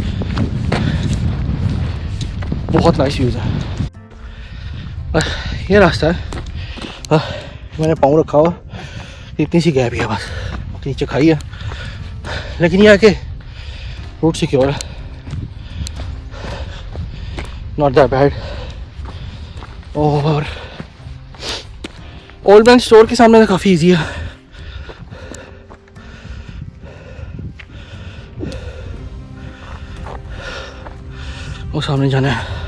बहुत नाइस व्यूज़ है। ये रास्ता है, मैंने पाँव रखा हुआ, इतनी सी गैप है बस, नीचे खाई है, लेकिन ये आके रूट सिक्योर है, नॉट दैट बैड। और ओल्ड बैंक स्टोर के सामने तो काफ़ी इजी है। वो सामने जाना है।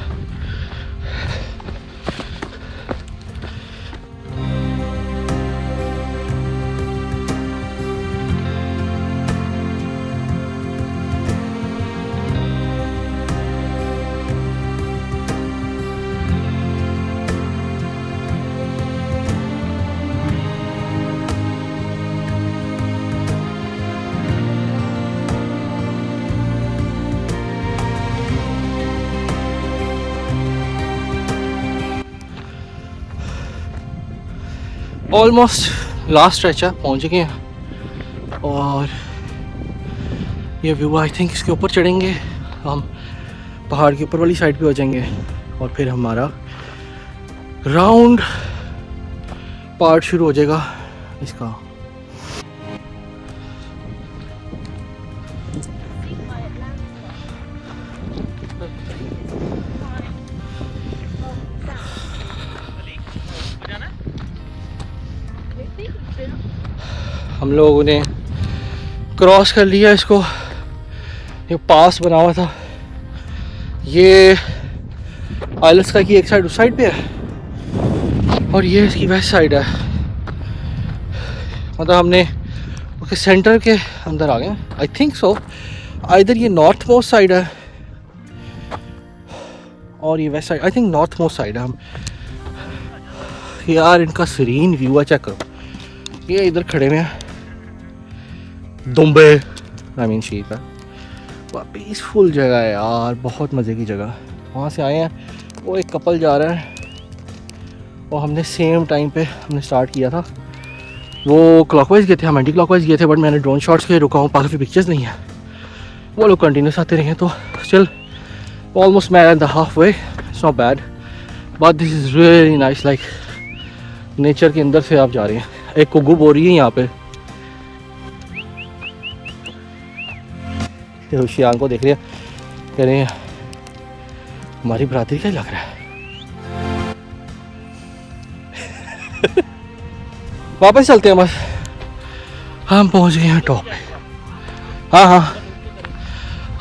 ऑलमोस्ट लास्ट स्ट्रेच है, पहुँच गए हैं। और ये व्यू आई थिंक इसके ऊपर चढ़ेंगे हम, पहाड़ के ऊपर वाली साइड पे हो जाएंगे और फिर हमारा राउंड पार्ट शुरू हो जाएगा इसका। हम लोगों ने क्रॉस कर लिया इसको, ये पास बना हुआ था। ये आइलैंड स्काई की एक साइड उस साइड पे है और ये इसकी वेस्ट साइड है। मतलब हमने उसके सेंटर के अंदर आ गए। आई थिंक सो, इधर ये नॉर्थ मोस्ट साइड है और ये west side, I think north most side है। हम यार इनका सीरीन व्यू है, चेक करो। ये इधर खड़े हुए हैं दुम्बे, आई मीन शीप है। पीसफुल जगह है यार, बहुत मज़े की जगह। वहाँ से आए हैं, वो एक कपल जा रहा है और हमने सेम टाइम पे हमने स्टार्ट किया था। वो क्लॉकवाइज गए थे, हम एंटी क्लॉकवाइज गए थे, बट मैंने ड्रोन शॉट्स के रुका हूँ, काफ़ी पिक्चर्स नहीं है। वो लोग कंटिन्यूस आते रहे हैं, तो स्टिल ऑलमोस्ट मैं at the half way, it's not bad, but this is really nice. Like nature के अंदर से आप जा रहे हैं। एक कुगू बो रही है यहाँ पे, शियांग को देख रहे हैं, कह रहे हैं हमारी बरादरी क्या लग रहा है। वापस चलते हैं बस, हम पहुंच गए हैं टॉप पे। हाँ,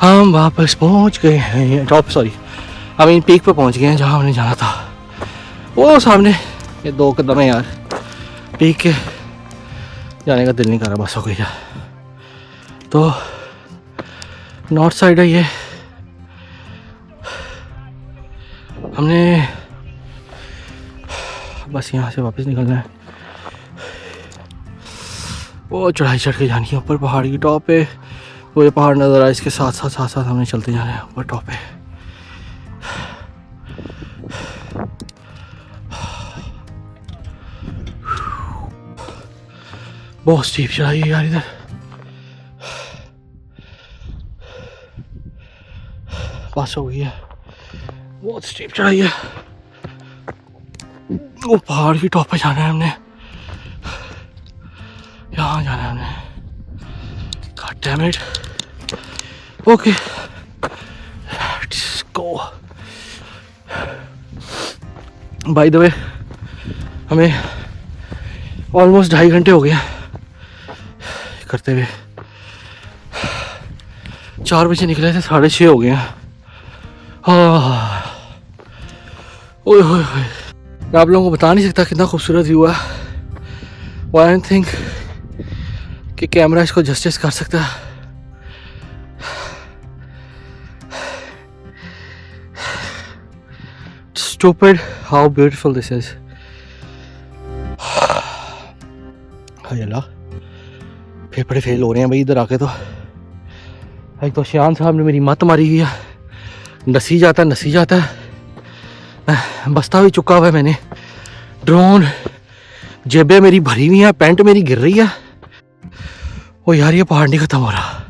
हम वापस पहुंच गए हैं top, sorry I mean peak पे पहुंच गए हैं जहाँ हमने जाना था। वो सामने ये 2 कदम है यार, पीक के जाने का दिल नहीं कर रहा, बस हो गई। तो नॉर्थ साइड है ये, हमने बस यहाँ से वापस निकलना है। वो चढ़ाई चढ़ के जानी है ऊपर पहाड़ की टॉप पे। वो ये पहाड़ नज़र आए, इसके साथ साथ हमने चलते जाना है ऊपर टॉप पे। बहुत स्टीप चढ़ाई है यार इधर। पास हो गई है, बहुत स्टीप चढ़ाई है। वो पहाड़ की टॉप पे जाना है हमने, यहाँ जाना है हमने। God damn it. Okay, let's go. By the way, हमें ऑलमोस्ट 2.5 घंटे हो गए करते हुए। 4 बजे निकले थे, 6:30 हो गए हैं। ओए होए होए, मैं आप लोगों को बता नहीं सकता कितना खूबसूरत व्यू है। आई डोंट थिंक कि कैमरा इसको जस्टिस कर सकता है। Stupid how beautiful this is. हाय अल्लाह, फेफड़े फेल हो रहे हैं भाई इधर आके। तो एक तो शान साहब ने मेरी मत मारी हुई है, नसी जाता है। बस्ता भी चुका हुआ है मैंने, ड्रोन, जेबें मेरी भरी हुई हैं, पैंट मेरी गिर रही है। ओ यार ये पहाड़ नहीं खत्म हो रहा।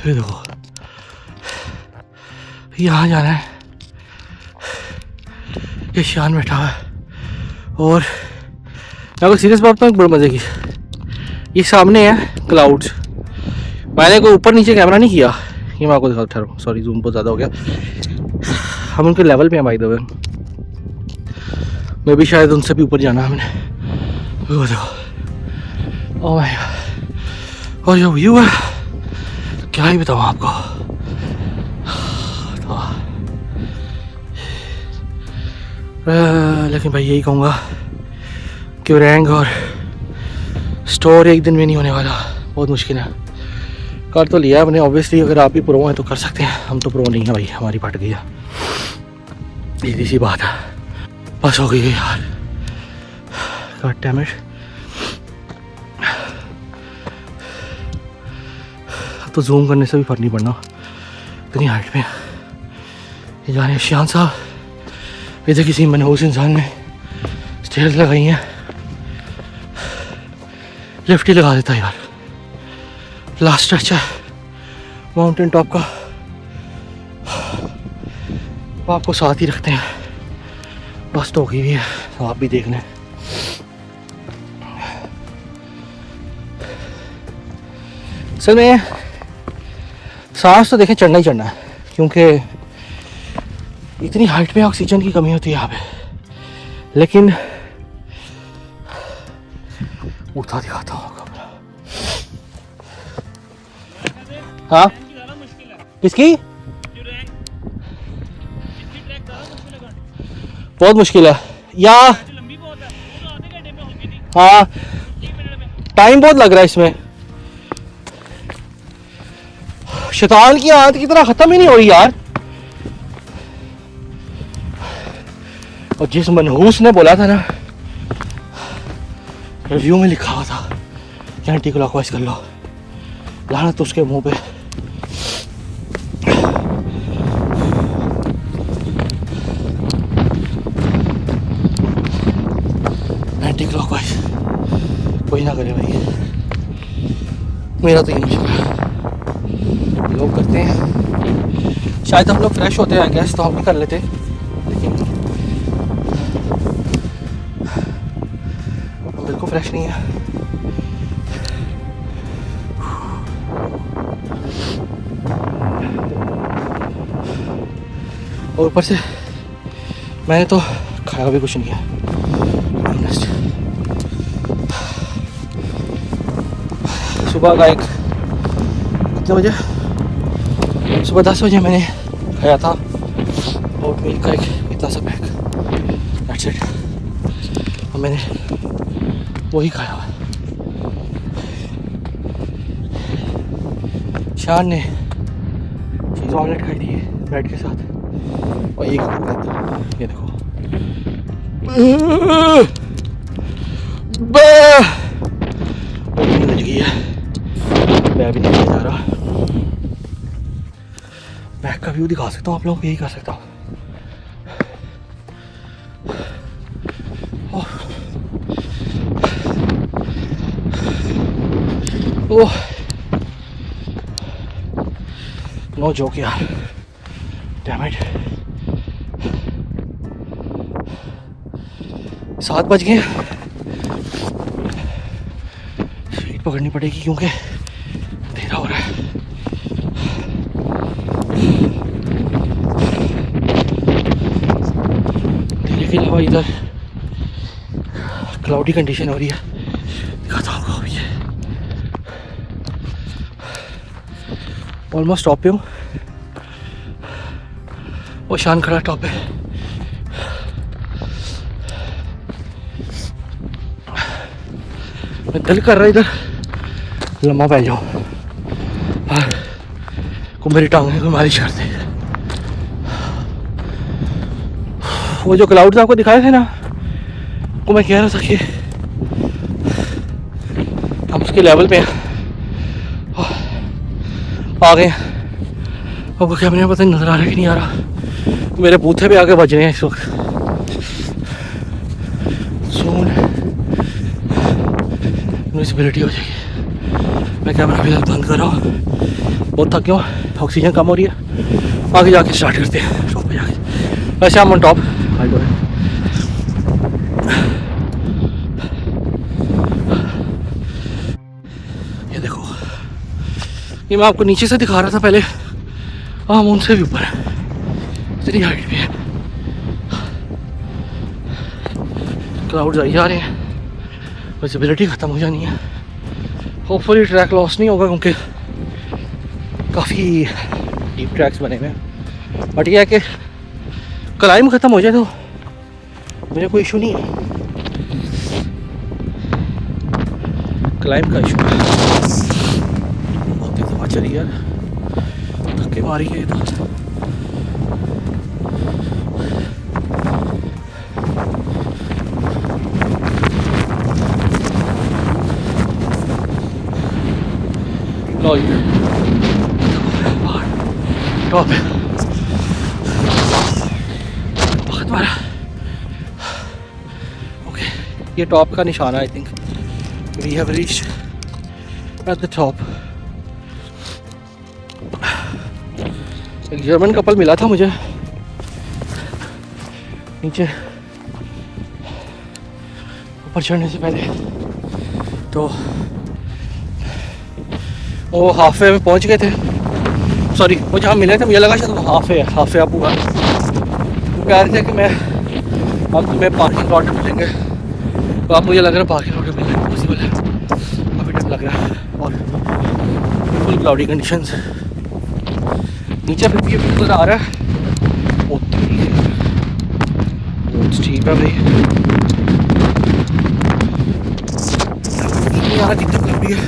ये देखो, यहाँ जाना है। ये शान बैठा हुआ है और मैं आपको सीरियस बात बताऊँ, बड़े मज़े की। ये सामने है क्लाउड्स। मैंने कोई ऊपर नीचे कैमरा नहीं किया, ये मैं आपको दिखा। ठहरो, सॉरी जूम बहुत ज़्यादा हो गया। हम उनके लेवल पे हैं बाय द वे। मैं भी शायद उनसे भी ऊपर जाना है हमने। वो देखो, ओह माय गॉड, और जो व्यू है क्या ही बताऊँ आपको। लेकिन भाई यही कहूँगा कि रैंक और स्टोर एक दिन में नहीं होने वाला, बहुत मुश्किल है। कर तो लिया आपने ऑब्वियसली, अगर आप भी प्रो हैं तो कर सकते हैं। हम तो प्रो नहीं है भाई, हमारी फट गई है, सीधी सी बात है। बस हो गई है यार, गॉड डैम इट। तो जूम करने से भी फर्क नहीं पड़ना, इतनी हाइट में ये जाने। शान साहब, इधर किसी मनहूस इंसान ने स्टेयर्स लगाई हैं, लिफ्ट ही लगा देता यार। लास्ट स्ट्रेच है माउंटेन टॉप का, आपको साथ ही रखते हैं। बस तो हो गई है, तो आप भी देख लें। असल में सांस तो देखें चढ़ना ही चढ़ना है, क्योंकि इतनी हाइट पे ऑक्सीजन की कमी होती है यहाँ पे। लेकिन उठा दिखाता हूँ। हाँ किसकी? बहुत मुश्किल है या हाँ, टाइम बहुत लग रहा है इसमें। शैतान की आदत की तरह खत्म ही नहीं हो रही यार। और जिस मनहूस ने बोला था ना, रिव्यू में लिखा हुआ था कि एंटी क्लॉकवाइज कर लो, लानत तो उसके मुंह पे। एंटी क्लॉकवाइज कोई ना करे भाई, मेरा तो ये नहीं चल रहा। लोग करते हैं, शायद हम लोग फ्रेश होते हैं गैस, तो हम भी कर लेते, लेकिन बिल्कुल फ्रेश नहीं है। और ऊपर से मैंने तो खाया भी कुछ नहीं है। सुबह का एक कितने बजे, सुबह 10 बजे मैंने खाया था ओट मिल्क का एक इतना सा पैक, दैट्स इट। और मैंने वही खाया हुआ। शान ने चीज़ ऑमलेट खाई थी ब्रेड के साथ। और एक ये देखो बज गई है, मैं भी नहीं जा रहा। बैक का व्यू दिखा सकता हूँ आप लोगों को, यही कर सकता हूँ। ओह नो जोक यार, डैम इट। 7 बज गए, सीट पकड़नी पड़ेगी क्योंकि अंधेरा हो रहा है। अंधेरे के अलावा इधर क्लाउडी कंडीशन हो रही है, दिखाता हूँ आपको। अभी ऑलमोस्ट टॉप पे हूँ, वो शान खड़ा टॉप पे। मैं दिल कर रहा इधर लम्बा पै जाऊँ को मेरी टांगों की मालिश करते। वो जो क्लाउड्स आपको दिखाए थे ना, वो मैं कह रहा था कि हम उसके लेवल पे आ गए। अब वो कैमरे में पता नहीं नज़र आ रहा है कि नहीं आ रहा, मेरे बूथे पे आके बज रहे हैं इस वक्त। सून विजिबिलिटी हो जाएगी। मैं कैमरा फिलहाल बंद कर रहा हूँ, बहुत थक गया हूँ, ऑक्सीजन कम हो रही है। आगे जाके स्टार्ट करते हैं टॉप पे जाके। वैसे हम ऑन टॉप ये देखो, ये मैं आपको नीचे से दिखा रहा था पहले, हम उनसे भी ऊपर है, इतनी हाइट पे है। क्लाउड्स आई जा रहे हैं, विजिबिलिटी ख़त्म हो जानी है। होपफुली ट्रैक लॉस नहीं होगा क्योंकि काफ़ी डीप ट्रैक्स बने हुए हैं। बट यह है कि क्लाइम ख़त्म हो जाए तो मुझे कोई इशू नहीं है, क्लाइम का इशू है। बहुत तेज हवा चली यार, धक्के मारी है तो। टॉप है, वक्त मारा। ओके, ये टॉप का निशान है। I think we have reached at the top. एक जर्मन कपल मिला था मुझे नीचे ऊपर चढ़ने से पहले, तो वो हाफवे में पहुंच गए थे। सॉरी, वो जहाँ मिले थे मुझे लगा शायद वो हाफवे आप हुआ। वो कह रहे थे कि मैं अब तुम्हें पार्किंग लॉट में मिलेंगे, तो आप मुझे लग रहा है पार्किंग लॉट में मिलना पॉसिबल है, अभी टाइम लग रहा है। और फुल क्लाउडी कंडीशंस, नीचे फिर भी नज़र आ रहा है, बहुत स्टीप है भाई। यार कितनी लंबी है।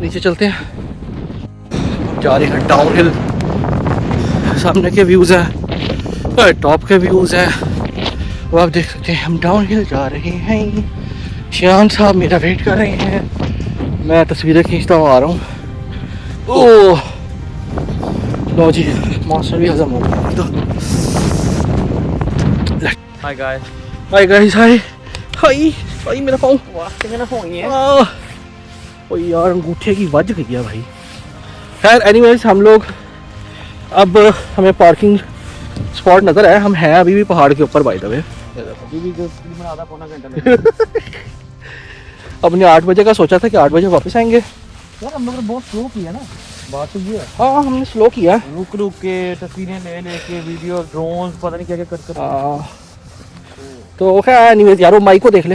नीचे चलते हैं, जा रहे हैं डाउन हिल। सामने के व्यूज हैं, टॉप के व्यूज हैं, वो आप देख सकते हैं। हम डाउन हिल जा रहे हैं, शान साहब मेरा वेट कर रहे हैं, मैं तस्वीरें खींचता हुआ आ रहा हूँ। ओह लो जी, मॉन्स्टर भी हजम हो गया। Hi guys. हाय गाइस, हाय हाय हाय, मेरा पाँव। ओ यार, अंगूठे की वज गई है भाई। खैर एनीवेज, हम लोग अब हमें पार्किंग स्पॉट नज़र आया। हम हैं अभी भी पहाड़ के ऊपर, बाय द वे। अभी भी जो तकरीबन आधा पौना घंटा लगेगा। अपने 8 बजे का सोचा था कि 8 बजे वापस आएंगे। यार हम लोगों ने बहुत स्लो किया ना, बात तो ये है। हाँ, हमने स्लो किया, रुक रुक के तस्वीरें ले लेके, वीडियो ड्रोन पता नहीं क्या क्या कर। तो खैर एनीवेज यार, वो माइक को देख ले,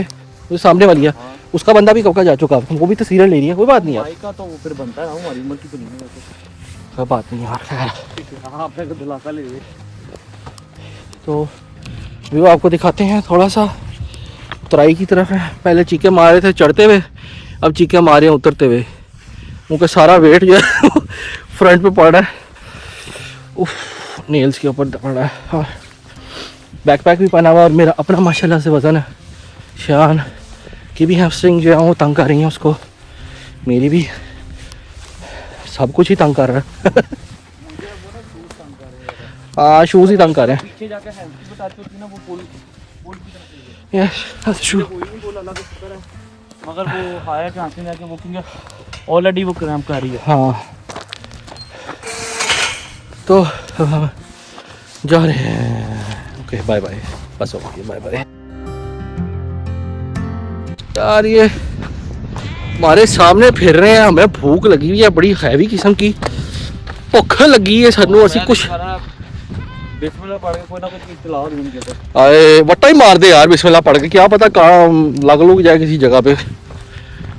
वो सामने वाली है, उसका बंदा भी कब का जा चुका है, वो भी तस्वीरें ले रही है, कोई बात नहीं यार, भाई का तो वो फिर बनता है ना, हमारी उम्र की तो नहीं है कोई बात नहीं यार। खैर हाँ आपने तो दिलासा ले लिया। तो व्यू आपको दिखाते हैं, थोड़ा सा उतराई की तरफ है, पहले चीखे मार रहे थे चढ़ते हुए, अब चीखे मारे हैं उतरते हुए, उनका सारा वेट जो है फ्रंट पे पड़ रहा है, उफ नेल्स के ऊपर पड़ रहा है, और बैकपैक भी पहना हुआ और मेरा अपना माशाल्लाह से वज़न है। शान की भी हैमस्ट्रिंग जो है वो तंग कर रही है उसको, मेरी भी, सब कुछ ही तंग कर रहा है हाँ शूज़ ही तंग कर रहे हैं। पीछे जाके हैंडल बताती होती ना वो पुल पुल की तरफ यस शू कोई नहीं बोला अल्लाह का शुक्र है, मगर वो हायर चांसेस है कि वो क्योंकि ऑलरेडी वो क्रैम्प कर रही है। हाँ तो अब हम जा रहे हैं, ओके बाय बाय, बस हो गई बाय बाय। यार ये हमारे सामने फिर रहे हैं, हमें भूख लगी हुई है बड़ी हैवी किस्म की, भुख लगी है सानू, असि कुछ बिस्मिल्लाह पढ़ के कोई ना कुछ चला दूंगी कहते आए वट्टा ही मार दे यार बिस्मिल्लाह पढ़ के, क्या पता कहाँ लग लोग जाए किसी जगह पे।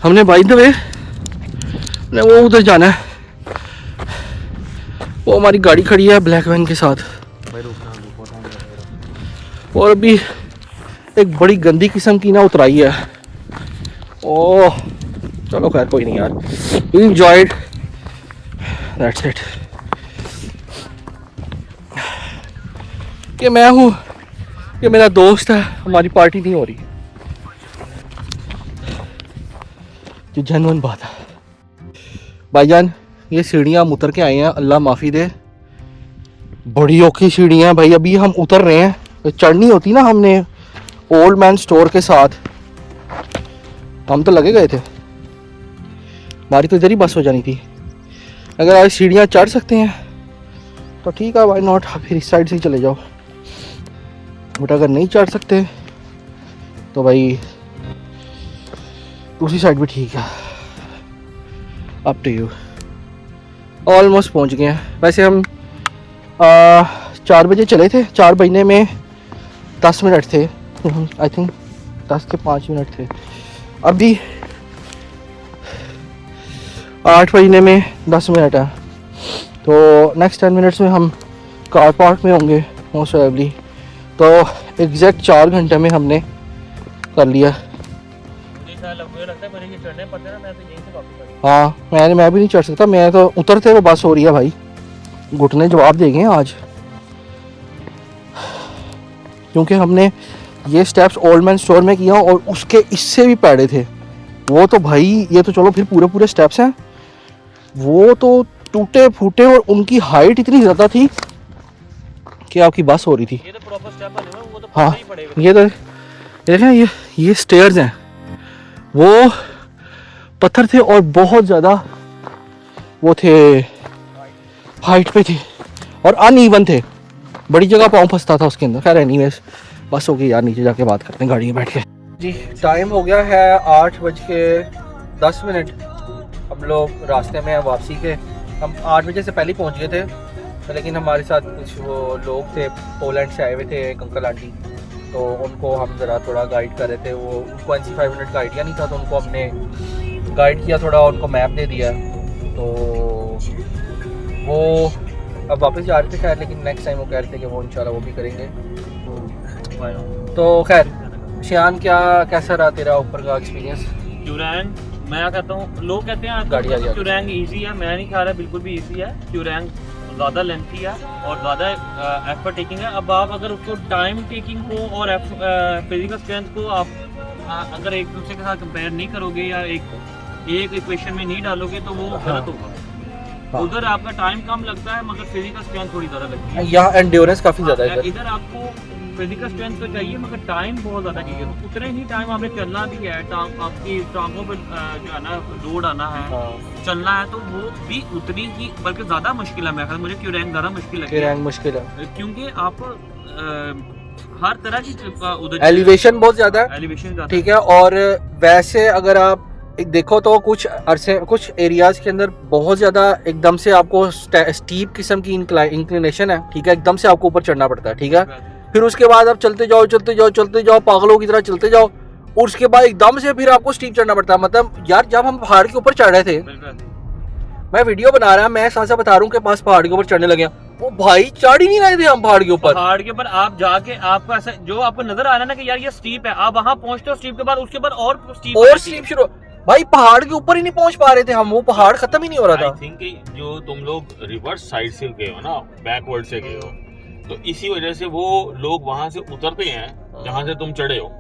हमने बाई द वे ने वो उधर जाना है, वो हमारी गाड़ी खड़ी है ब्लैक वैन के साथ, और अभी एक बड़ी गंदी किस्म की ना उतराई है। ओह चलो खैर कोई नहीं यार, वी एंजॉयड, दैट्स इट। ये मैं हूँ, ये मेरा दोस्त है, हमारी पार्टी नहीं हो रही, जो जेन्युइन बात है। भाईजान ये सीढ़ियाँ हम उतर के आए हैं, अल्लाह माफ़ी दे, बड़ी औखी सीढ़ियाँ हैं भाई, अभी हम उतर रहे हैं, तो चढ़नी होती ना हमने ओल्ड मैन स्टोर के साथ, हम तो लगे गए थे, हमारी तो इधर ही बस हो जानी थी। अगर आज सीढ़ियाँ चढ़ सकते हैं तो ठीक है, वाई नॉट, फिर इस साइड से ही चले जाओ, बट अगर नहीं चढ़ सकते तो भाई दूसरी साइड भी ठीक है, अप टू यू। ऑलमोस्ट पहुंच गए हैं, वैसे हम 4 बजे चले थे, 4 बजने में 10 मिनट थे, आई थिंक 10 के 5 मिनट थे, अभी 8 बजने में 10 मिनट है, तो नेक्स्ट 10 मिनट्स में हम कार पार्क में होंगे मोस्ट प्रोबेबली, तो एग्जैक्ट 4 घंटे में हमने कर लिया। हाँ मैं भी नहीं चढ़ सकता, मैं तो उतरते हुए बस हो रही है भाई, घुटने जवाब देंगे आज, क्योंकि हमने ये स्टेप्स ओल्ड मैन स्टोर में किया और उसके इससे भी पैड़े थे वो, तो भाई ये तो चलो फिर पूरे स्टेप्स हैं, वो तो टूटे फूटे और उनकी हाइट इतनी ज़्यादा थी कि आपकी बस हो रही थी। ये तो प्रॉपर स्टेप बने हुए, वो तो हाँ ही पड़ेगा। ये तो देखें, ये स्टेयर्स हैं, वो पत्थर थे और बहुत ज़्यादा वो थे, हाइट पे थे और अनइवन थे, बड़ी जगह पाँव फंसता था उसके अंदर। खैर एनीवेज बस हो गई यार, नीचे जाके बात करते हैं गाड़ी में बैठ के। जी टाइम हो गया है 8:10, हम लोग रास्ते में हैं वापसी के, हम 8 बजे से पहले पहुंच गए थे, लेकिन हमारे साथ कुछ वो लोग थे पोलैंड से आए हुए थे, एक अंकल आंटी, तो उनको हम ज़रा थोड़ा गाइड कर रहे थे, वो उनको NC 500 का आइडिया नहीं था, तो उनको हमने गाइड किया, थोड़ा उनको मैप दे दिया, तो वो अब वापस जा रहे थे। खैर लेकिन नेक्स्ट टाइम वो कह रहे थे कि वो इंशाल्लाह वो भी करेंगे। तो खैर शियान कैसा रहा तेरा ऊपर का एक्सपीरियंस? ट्यूरैंग मैं कहता हूँ, लोग कहते हैं गाड़ी आ गई। ट्यूरैंग इजी है, मैं नहीं खा रहा, बिल्कुल भी इजी है। ट्यूरैंग ज़्यादा लेंथी है और ज़्यादा एफर्ट टेकिंग है। अब आप अगर उसको टाइम टेकिंग को और फिजिकल स्ट्रेंथ को आप अगर एक दूसरे के साथ कंपेयर नहीं करोगे या एक इक्वेशन में नहीं डालोगे तो वो गलत होगा। उधर आपका टाइम कम लगता है मगर फिजिकल स्ट्रेंथ थोड़ी ज़्यादा लगती है। यहाँ एंड्योरेंस काफ़ी ज़्यादा है, इधर आपको फिजिकल स्ट्रेंथ तो चाहिए मगर टाइम बहुत ज़्यादा चाहिए। तो उतने ही टाइम आपने चलना भी है, आपकी टांगों पर जो है ना लोड आना है, चलना है, तो वो भी उतनी ही बल्कि ज़्यादा मुश्किल है। मैं ख्याल मुझे क्यूरैंग ज़्यादा मुश्किल लगी है, मुश्किल है क्योंकि आप हर तरह की उधर एलिवेशन बहुत ज़्यादा है, एलिवेशन ठीक है। और वैसे अगर आप देखो तो कुछ एरियाज के अंदर बहुत ज़्यादा एकदम से आपको स्टीप किस्म की इंक्लिनेशन है, ठीक है, एकदम से आपको ऊपर चढ़ना पड़ता है, ठीक है। फिर उसके बाद आप चलते जाओ पागलों की तरह चलते जाओ और उसके बाद एकदम से फिर आपको स्टीप चढ़ना पड़ता है। मतलब यार जब हम पहाड़ के ऊपर चढ़ रहे थे, मैं वीडियो बना रहा, मैं साथ साथ बता रहा हूँ कि पास पहाड़ के ऊपर चढ़ने लगे, वो भाई चढ़ ही नहीं रहे थे हम पहाड़ के ऊपर। पहाड़ के ऊपर आप जाके आपको ऐसा जो आपको नजर आ रहा है ना कि यार ये स्टीप है, आप वहां पहुंचते हो स्टीप के बाद, उसके बाद और स्टीप शुरू, भाई पहाड़ के ऊपर ही नहीं पहुंच पा रहे थे हम, वो पहाड़ खत्म ही नहीं हो रहा था। आई थिंक जो तुम लोग रिवर्स साइड से गए हो ना, बैकवर्ड से गए हो, तो इसी वजह से वो लोग वहां से उतरते हैं जहां से तुम चढ़े हो।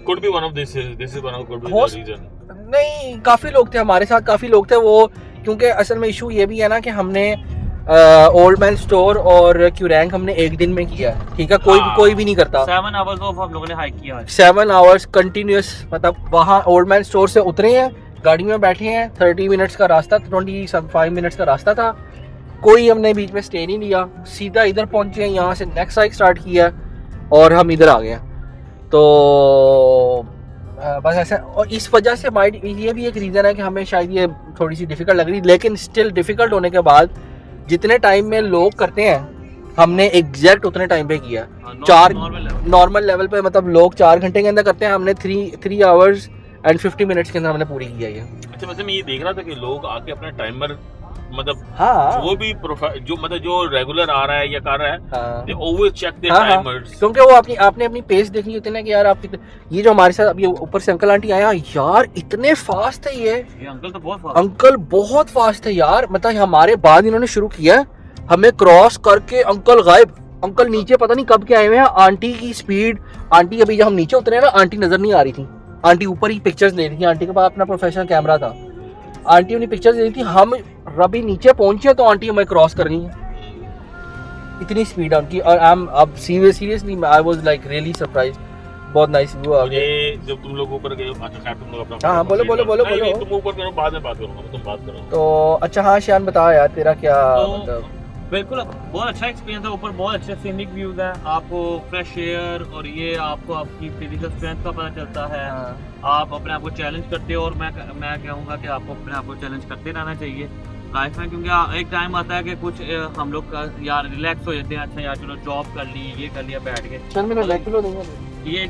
Could be one of this is one of could be the reason. नहीं, काफी लोग थे हमारे साथ, काफी लोग थे वो, क्योंकि असल में इशू ये भी है ना कि हमने ओल्ड मैन स्टोर और क्यूरैंग हमने एक दिन में किया, ठीक है, कोई भी नहीं करता। 7 आवर्स ऑफ हम लोगों ने हाइक किया, 7 आवर्स कंटिन्यूस। मतलब वहाँ ओल्ड मैन स्टोर से उतरे हैं, गाड़ी में बैठे हैं, 30 मिनट्स का रास्ता, 25 मिनट्स का रास्ता था, कोई हमने बीच में स्टे नहीं लिया, सीधा इधर पहुंचे हैं, यहाँ से नेक्स्ट हाइक स्टार्ट किया और हम इधर आ गए। तो बस ऐसा, और इस वजह से ये भी एक रीज़न है कि हमें शायद ये थोड़ी सी डिफ़िकल्ट लग रही, लेकिन स्टिल डिफ़िकल्ट होने के बाद जितने टाइम में लोग करते हैं हमने एग्जैक्ट उतने टाइम पे किया। नॉर्मल लेवल पे, मतलब लोग 4 घंटे के अंदर करते हैं, हमने 3 आवर्स एंड 50 मिनट्स के अंदर हमने पूरी किया ये। अच्छा, वैसे मैं ये देख रहा था कि लोग आके अपना टाइमर, मतलब हाँ, वो भी जो रेगुलर आ रहा है या कर रहा है, हाँ, they always check their हाँ, timers. क्योंकि वो आपने अपनी पेस देखनी होती है ना कि यार आप ये जो हमारे साथ अभी ऊपर से अंकल आंटी आया यार, इतने फास्ट है ये अंकल तो बहुत अंकल बहुत फास्ट है यार। मतलब हमारे बाद इन्होंने शुरू किया, हमें क्रॉस करके अंकल गायब, अंकल नीचे पता नहीं कब के आए हुए हैं। आंटी की स्पीड, आंटी अभी जब हम नीचे उतरे ना, आंटी नजर नहीं आ रही थी, आंटी ऊपर ही पिक्चर्स ले रही थी, आंटी के पास अपना प्रोफेशनल कैमरा था, आंटी अपनी पिक्चर्स ले रही थी। हम अभी नीचे पहुंचे तो आंटी हमें क्रॉस कर रही है, इतनी स्पीड है उनकी। और अब seriously I was like really surprise, बहुत नाइस व्यू आ गया। मुझे जब तुम लोग ऊपर गए, अच्छा खैर तुम लोग अपना, हाँ, बोलो। नहीं, तुम ऊपर करो, बाद में बात करूंगा, तुम बात करो। तो अच्छा, हाँ शान बता यार तेरा क्या मतलब। बिल्कुल बहुत अच्छा एक्सपीरियंस है, ऊपर बहुत अच्छे सीनिक व्यूज हैं, आपको फ्रेश एयर और ये आपको आपकी फिजिकल स्ट्रेंथ का पता चलता है। आप अपने आप को चैलेंज करते हो, और मैं कहूँगा कि आपको अपने आप को चैलेंज करते रहना चाहिए लाइफ में, क्योंकि एक टाइम आता है कि कुछ हम लोग का यार रिलैक्स हो जाते हैं, अच्छा यार चलो जॉब कर ली, ये कर लिया, बैठ गए। चल मेरा नेक पिलो देंगे, ये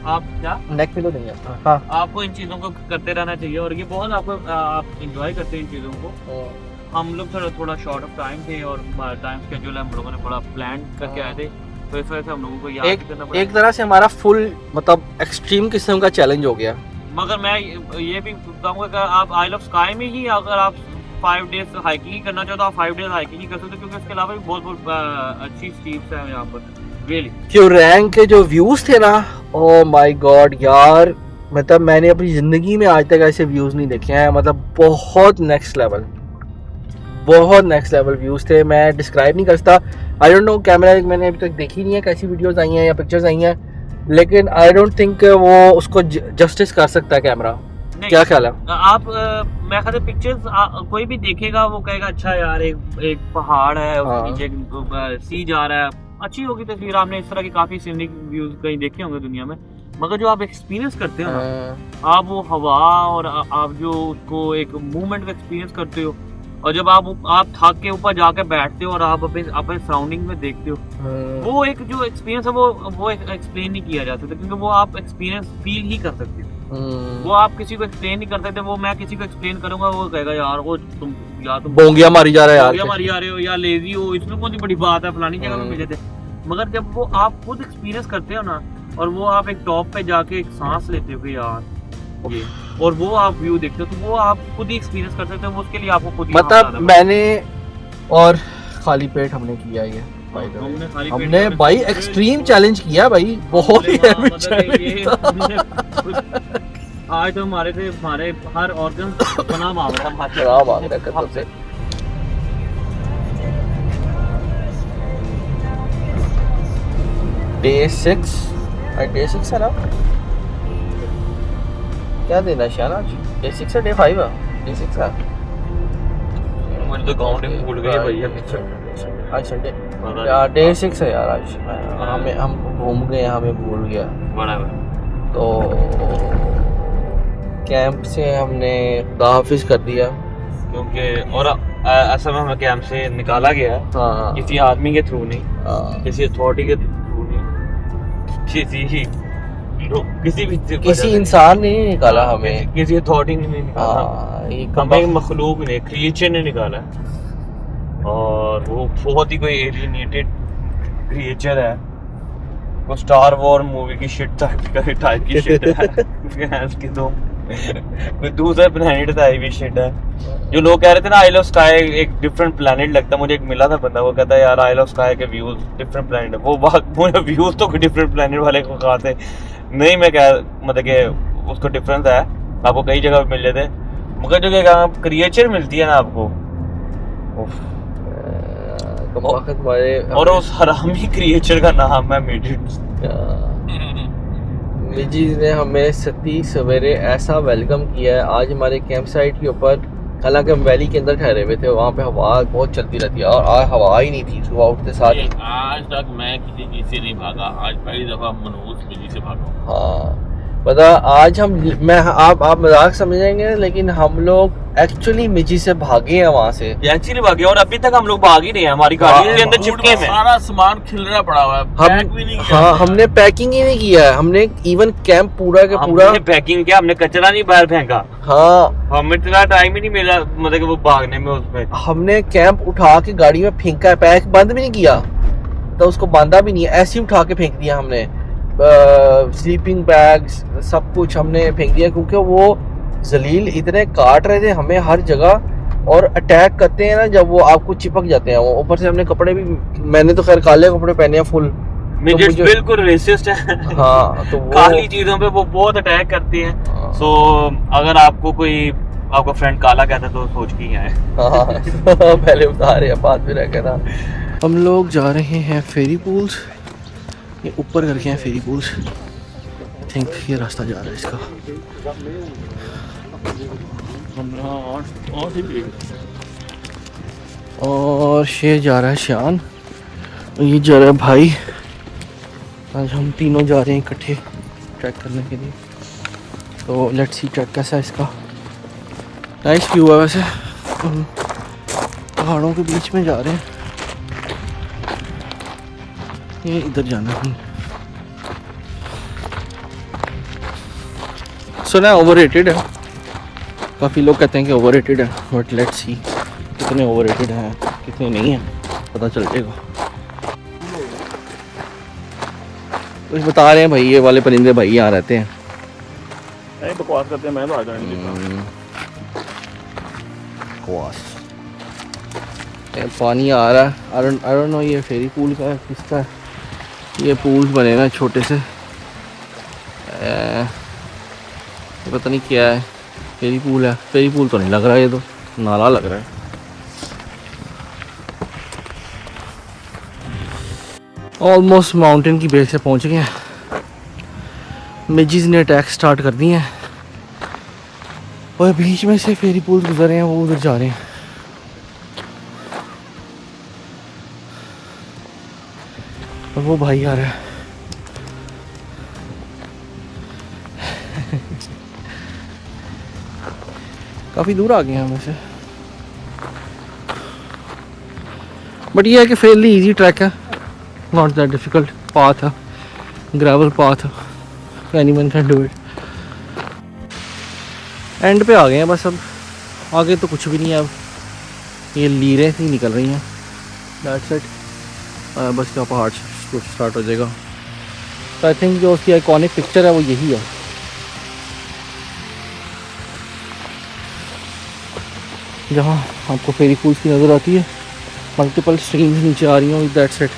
आप क्या नेक पिलो देंगे। हाँ, आपको इन चीज़ों को करते रहना चाहिए, और ये बहुत आपको आप इंजॉय करते हैं इन चीज़ों को। हम लोग थोड़ा शॉर्ट ऑफ टाइम थे, और टाइम स्केड्यूल हम लोगों ने बड़ा प्लान करके आए थे, तो इस वजह से हम लोगों को याद करना पड़ा। एक तरह से हमारा फुल मतलब एक्सट्रीम किस्म का चैलेंज हो गया। मगर मैं ये भी कहूँगा कि आप आइल ऑफ स्काई में ही अगर आप 5 डेज हाइकिंग ही करना चाहो तो आप 5 डेज हाइकिंग ही कर सकते हो, क्योंकि इसके अलावा भी बहुत अच्छी स्टीप्स हैं यहाँ पर रियली। क्यूरैंग के जो व्यूज थे ना, ओ माय गॉड यार, मतलब मैंने अपनी जिंदगी में आज तक ऐसे व्यूज नहीं देखे हैं। मतलब बहुत नेक्स्ट लेवल व्यूज थे, मैं डिस्क्राइब नहीं कर सकता। आई डोंट नो, कैमरा मैंने अभी तक देखी नहीं है, कैसी वीडियोस आई हैं या पिक्चर्स आई हैं, लेकिन आई डोंट थिंक वो उसको जस्टिस कर सकता है कैमरा। क्या ख्याल है? आप मैं कहता पिक्चर्स कोई भी देखेगा वो कहेगा अच्छा यार एक पहाड़ है, उसके नीचे सी जा रहा है, अच्छी होगी तस्वीर। आपने इस तरह की काफी सीनिक व्यूज कहीं देखे होंगे दुनिया में, मगर जो आप एक्सपीरियंस करते हो ना, आप वो हवा और आप जो उसको एक मूवमेंट का एक्सपीरियंस करते हो, और जब आप थक के ऊपर जाके बैठते हो और आप अपने सराउंडिंग में देखते हो, वो एक जो एक्सपीरियंस है वो एक्सप्लेन नहीं किया जा सकता, क्योंकि वो आप एक्सपीरियंस फील ही कर सकते हो। वो आप किसी को एक्सप्लेन नहीं कर सकते। वो मैं किसी को एक्सप्लेन करूंगा, वो कहेगा यार वो तुम बोंगिया मारी जा रहे हो या लेजी हो, इसमें कौन सी बड़ी बात है, फलानी जगह पे भेजे थे। मगर जब वो आप खुद एक्सपीरियंस करते हो ना, और वो आप एक टॉप पे जाके एक सांस लेते हो यार ये, और वो आप व्यू देखते हो, तो वो आप खुद ही एक्सपीरियंस कर सकते हो। उसके लिए आपको खुद ही मतलब मैंने और खाली पेट हमने किया ये, हमने भाई एक्सट्रीम चैलेंज किया भाई, बहुत ही आज तो हमारे हर ऑर्गन बना मांग रहा है। डे 6 है ना, क्या देना है शाना? डे 6 है, डे 5 है? डे 6 है, मुझे तो काउंटिंग भूल गई भैया। आज संडे यार, डे 6 है यार आज। हम घूम गए, हमें भूल गया। तो कैंप से हमने खुदा हाफिज कर दिया, क्योंकि और असल में हमें कैंप से निकाला गया, किसी आदमी के थ्रू नहीं, किसी अथॉरिटी के थ्रू नहीं, किसी किसी भी किसी इंसान ने नहीं निकाला हमें। किसी अथॉरिटी ने नहीं निकाला, हाँ, ये हमें मखलूक ने, क्रिएचर ने निकाला है। और वो बहुत ही कोई एलियनेटेड क्रिएचर है, वो स्टार वॉर मूवी की शिट टाइप की शिट है की तो कोई दूसरे प्लेनेट का भी शिट है। जो लोग कह रहे थे ना आइल ऑफ स्काई एक डिफरेंट प्लेनेट लगता है, मुझे एक मिला था बंदा, वो कहता है यार आइल ऑफ स्काई के व्यूज डिफरेंट प्लेनेट है। वो मुझे व्यूज तो डिफरेंट प्लेनेट वाले को कहा थे नहीं, मैं क्या मतलब कि उसको डिफरेंस है, आपको कई जगह पे मिल जाते, मगर जो क्या क्रिएचर मिलती है ना आपको, और उस हरामी क्रिएचर का नाम है मिडिट। मिजीज ने हमें सती सवेरे ऐसा वेलकम किया है आज हमारे कैंप साइट के ऊपर। हालांकि हम वैली के अंदर ठहरे हुए थे, वहाँ पे हवा बहुत चलती रहती है और आज हवा ही नहीं थी सुबह उठते साथ ही। आज तक मैं किसी चीज से नहीं भागा, आज पहली दफा मनहूस मिली से भागा। हाँ पता, आज आप मजाक समझेंगे लेकिन हम लोग एक्चुअली मिजी से भागे हैं वहाँ से। एक्चुअली भागे और अभी तक हम लोग भाग ही नहीं है, हमारी गाड़ी के अंदर चिपके में सारा सामान खिलरा पड़ा हुआ है, पैक भी नहीं किया। हाँ हमने पैकिंग ही नहीं किया है, हमने इवन कैंप पूरा का पूरा पैकिंग किया, हमने कचरा नहीं बाहर फेंका। हाँ हमें इतना टाइम ही नहीं मिला मतलब कि वो भागने में, उसमें हमने कैंप उठा के गाड़ी में फेंका है, पैक बंद भी नहीं किया, तो उसको बांधा भी नहीं है, ऐसे ही उठा के फेंक दिया हमने। स्लीपिंग बैग्स सब कुछ हमने फेंक दिया क्योंकि वो जलील इतने काट रहे थे हमें हर जगह और अटैक करते हैं ना जब वो आपको चिपक जाते हैं। वो ऊपर से हमने कपड़े भी, मैंने तो खैर काले कपड़े पहने हैं फुल, तो बिल्कुल रेसिस्ट है। हाँ तो वो काली चीजों पे वो बहुत अटैक करती हैं। हाँ। सो अगर आपको कोई आपका फ्रेंड काला कहता है तो सोच के ही आए। हाँ पहले बता रहे हैं, बाद में रह के ना। हम लोग जा रहे हैं फेरी पूल्स, ये ऊपर करके हैं फेरी पूल्स, आई थिंक ये रास्ता जा रहा है इसका। और शेर जा रहा है शान, ये जा रहा है भाई। आज हम तीनों जा रहे हैं इकट्ठे ट्रैक करने के लिए, तो लेट्स सी ट्रैक कैसा है इसका। नाइस व्यू है वैसे, हम पहाड़ों के बीच में जा रहे हैं। ये इधर जाना है, सुना है ओवररेटेड है, काफ़ी लोग कहते हैं कि ओवररेटेड है, बट लेट्स सी कितने ओवररेटेड हैं कितने नहीं हैं पता चल जाएगा। कुछ बता रहे हैं भाई ये वाले परिंदे भाई यहाँ रहते हैं, बकवास करते हैं, मैं तो आ जाऊंगा। पानी आ रहा है, आई डोंट नो ये फेरी पूल का है किसका है। ये पूल्स बने ना छोटे से, पता नहीं क्या है, फेरी पूल है, फेरी पूल तो नहीं लग रहा है, ये तो नाला लग रहा है। ऑलमोस्ट माउंटेन की बेस से पहुंच गए हैं, मिजीज ने अटैक स्टार्ट कर दिए हैं और बीच में से फेरी पूल गुजर रहे हैं, वो उधर जा रहे हैं। और वो भाई आ रहा है। काफ़ी दूर आ गए हैं वैसे, बट ये है कि फेयरली इजी ट्रैक है, नॉट दैट डिफिकल्ट पाथ है, ग्रेवल पाथ है, anyone can do it. And पे आ गए हैं बस, अब आगे तो कुछ भी नहीं है, अब ये लीरें सी निकल रही हैं, दैट्स इट। बस क्या पहाड़ स्टार्ट हो जाएगा। तो आई थिंक जो उसकी आइकॉनिक पिक्चर है वो यही है। जहाँ आपको फेरी पूल्स की नज़र आती है, मल्टीपल स्ट्रीम्स नीचे आ रही हैं, दैट्स इट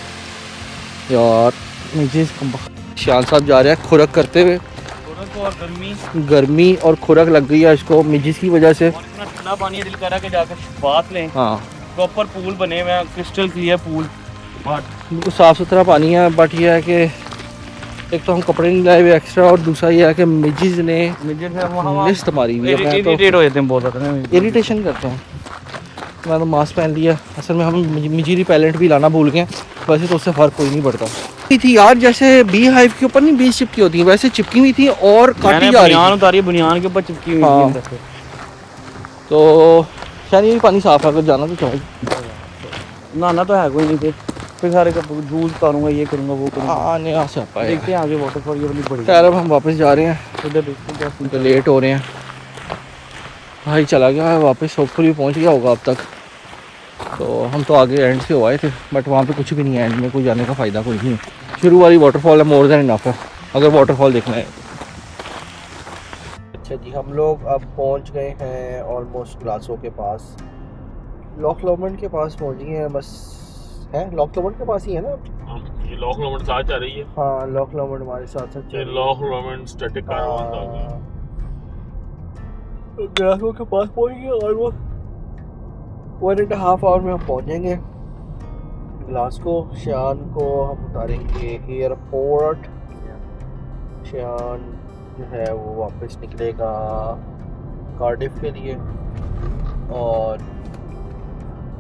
यार। नीचे शान साहब जा रहे हैं खुरक करते हुए, और गर्मी और खुरक लग गई है इसको मिजिस की वजह से। ठंडा पानी दिल करा के जाकर बात लें। हाँ प्रॉपर पूल बने हुए हैं, क्रिस्टल क्लियर पूल, बिल्कुल साफ़ सुथरा पानी है, बट ये है कि एक तो हम कपड़े नहीं लाए हुए एक्स्ट्रा, और दूसरा ये है कि मिजिस ने लिस्ट मारी हुई है, इरिटेट हो जाते हैं बहुत ज़्यादा, इरिटेशन करते हैं। मैं तो मास्क पहन लिया, असल में हम मिजी रिपेलेंट भी लाना भूल गए, वैसे तो उससे फ़र्क कोई नहीं पड़ता। थी यार जैसे बी हाइव के ऊपर नहीं बीज चिपकी होती है वैसे चिपकी हुई थी और काटी जा रही थी, उतारी बुनियान के ऊपर चिपकी हुई हाँ। थी। तो शायद ये भी पानी साफ है, अगर जाना तो चाहिए। नहाना तो है कोई नहीं थे, फिर सारे का झूल उतारूंगा, ये करूंगा, वो करूंगा। आने आ से पाए देखते हैं आगे वाटरफॉल ये वाली बड़ी। खैर अब हम वापस जा रहे हैं, इधर देखते हैं क्या सीन तो लेट हो रहे हैं। भाई चला गया है वापस, होपफुली पहुंच गया होगा अब तक। तो हम तो आगे एंड से हो आए थे, बट वहाँ पे कुछ भी नहीं है, एंड में कोई जाने का फ़ायदा कोई नहीं है। शुरू वाली वाटरफॉल है, मोर देन इनफ है अगर वाटरफॉल देखना है। अच्छा जी, हम लोग अब पहुंच गए हैं ऑलमोस्ट ग्लासो के पास, लॉक लॉमंड के पास पहुंच गए हैं। बस है लॉक लॉमंड के पास ही है ना? ये लॉक लॉमंड साथ जा रही है। हाँ लॉक लॉमंड हमारे साथ साथ ये लॉक लॉमंड स्टैटिक कारवां था। ग्लासो के पास पहुंच गए, ऑलमोस्ट 1.5 आवर में हम पहुंचेंगे ग्लासगो। शान को हम उतारेंगे एयरपोर्ट। शान जो है वो वापस निकलेगा कार्डिफ के लिए, और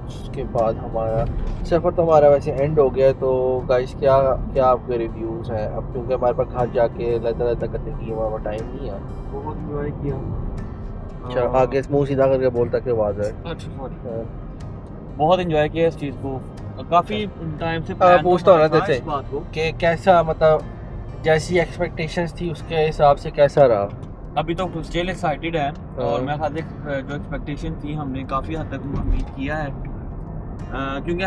उसके बाद हमारा सफ़र तो हमारा वैसे एंड हो गया। तो गाइस क्या क्या आपके रिव्यूज़ हैं अब, क्योंकि हमारे पास घर जाके लदा करने की हमारा टाइम नहीं है। बहुत एंजॉय किया। अच्छा आगे मुंह सीधा करके बोल तक आवाज़ है। अच्छा सॉरी, बहुत एंजॉय किया इस चीज़ को, काफ़ी टाइम से पूछता हूँ ना था जैसे इस बात को। कि कैसा, मतलब जैसी एक्सपेक्टेशंस थी उसके हिसाब से कैसा रहा? अभी तो स्टिल एक्साइटेड है, और मेरे ख्याल से जो एक्सपेक्टेशन थी हमने काफ़ी हद तक मीट किया है, क्योंकि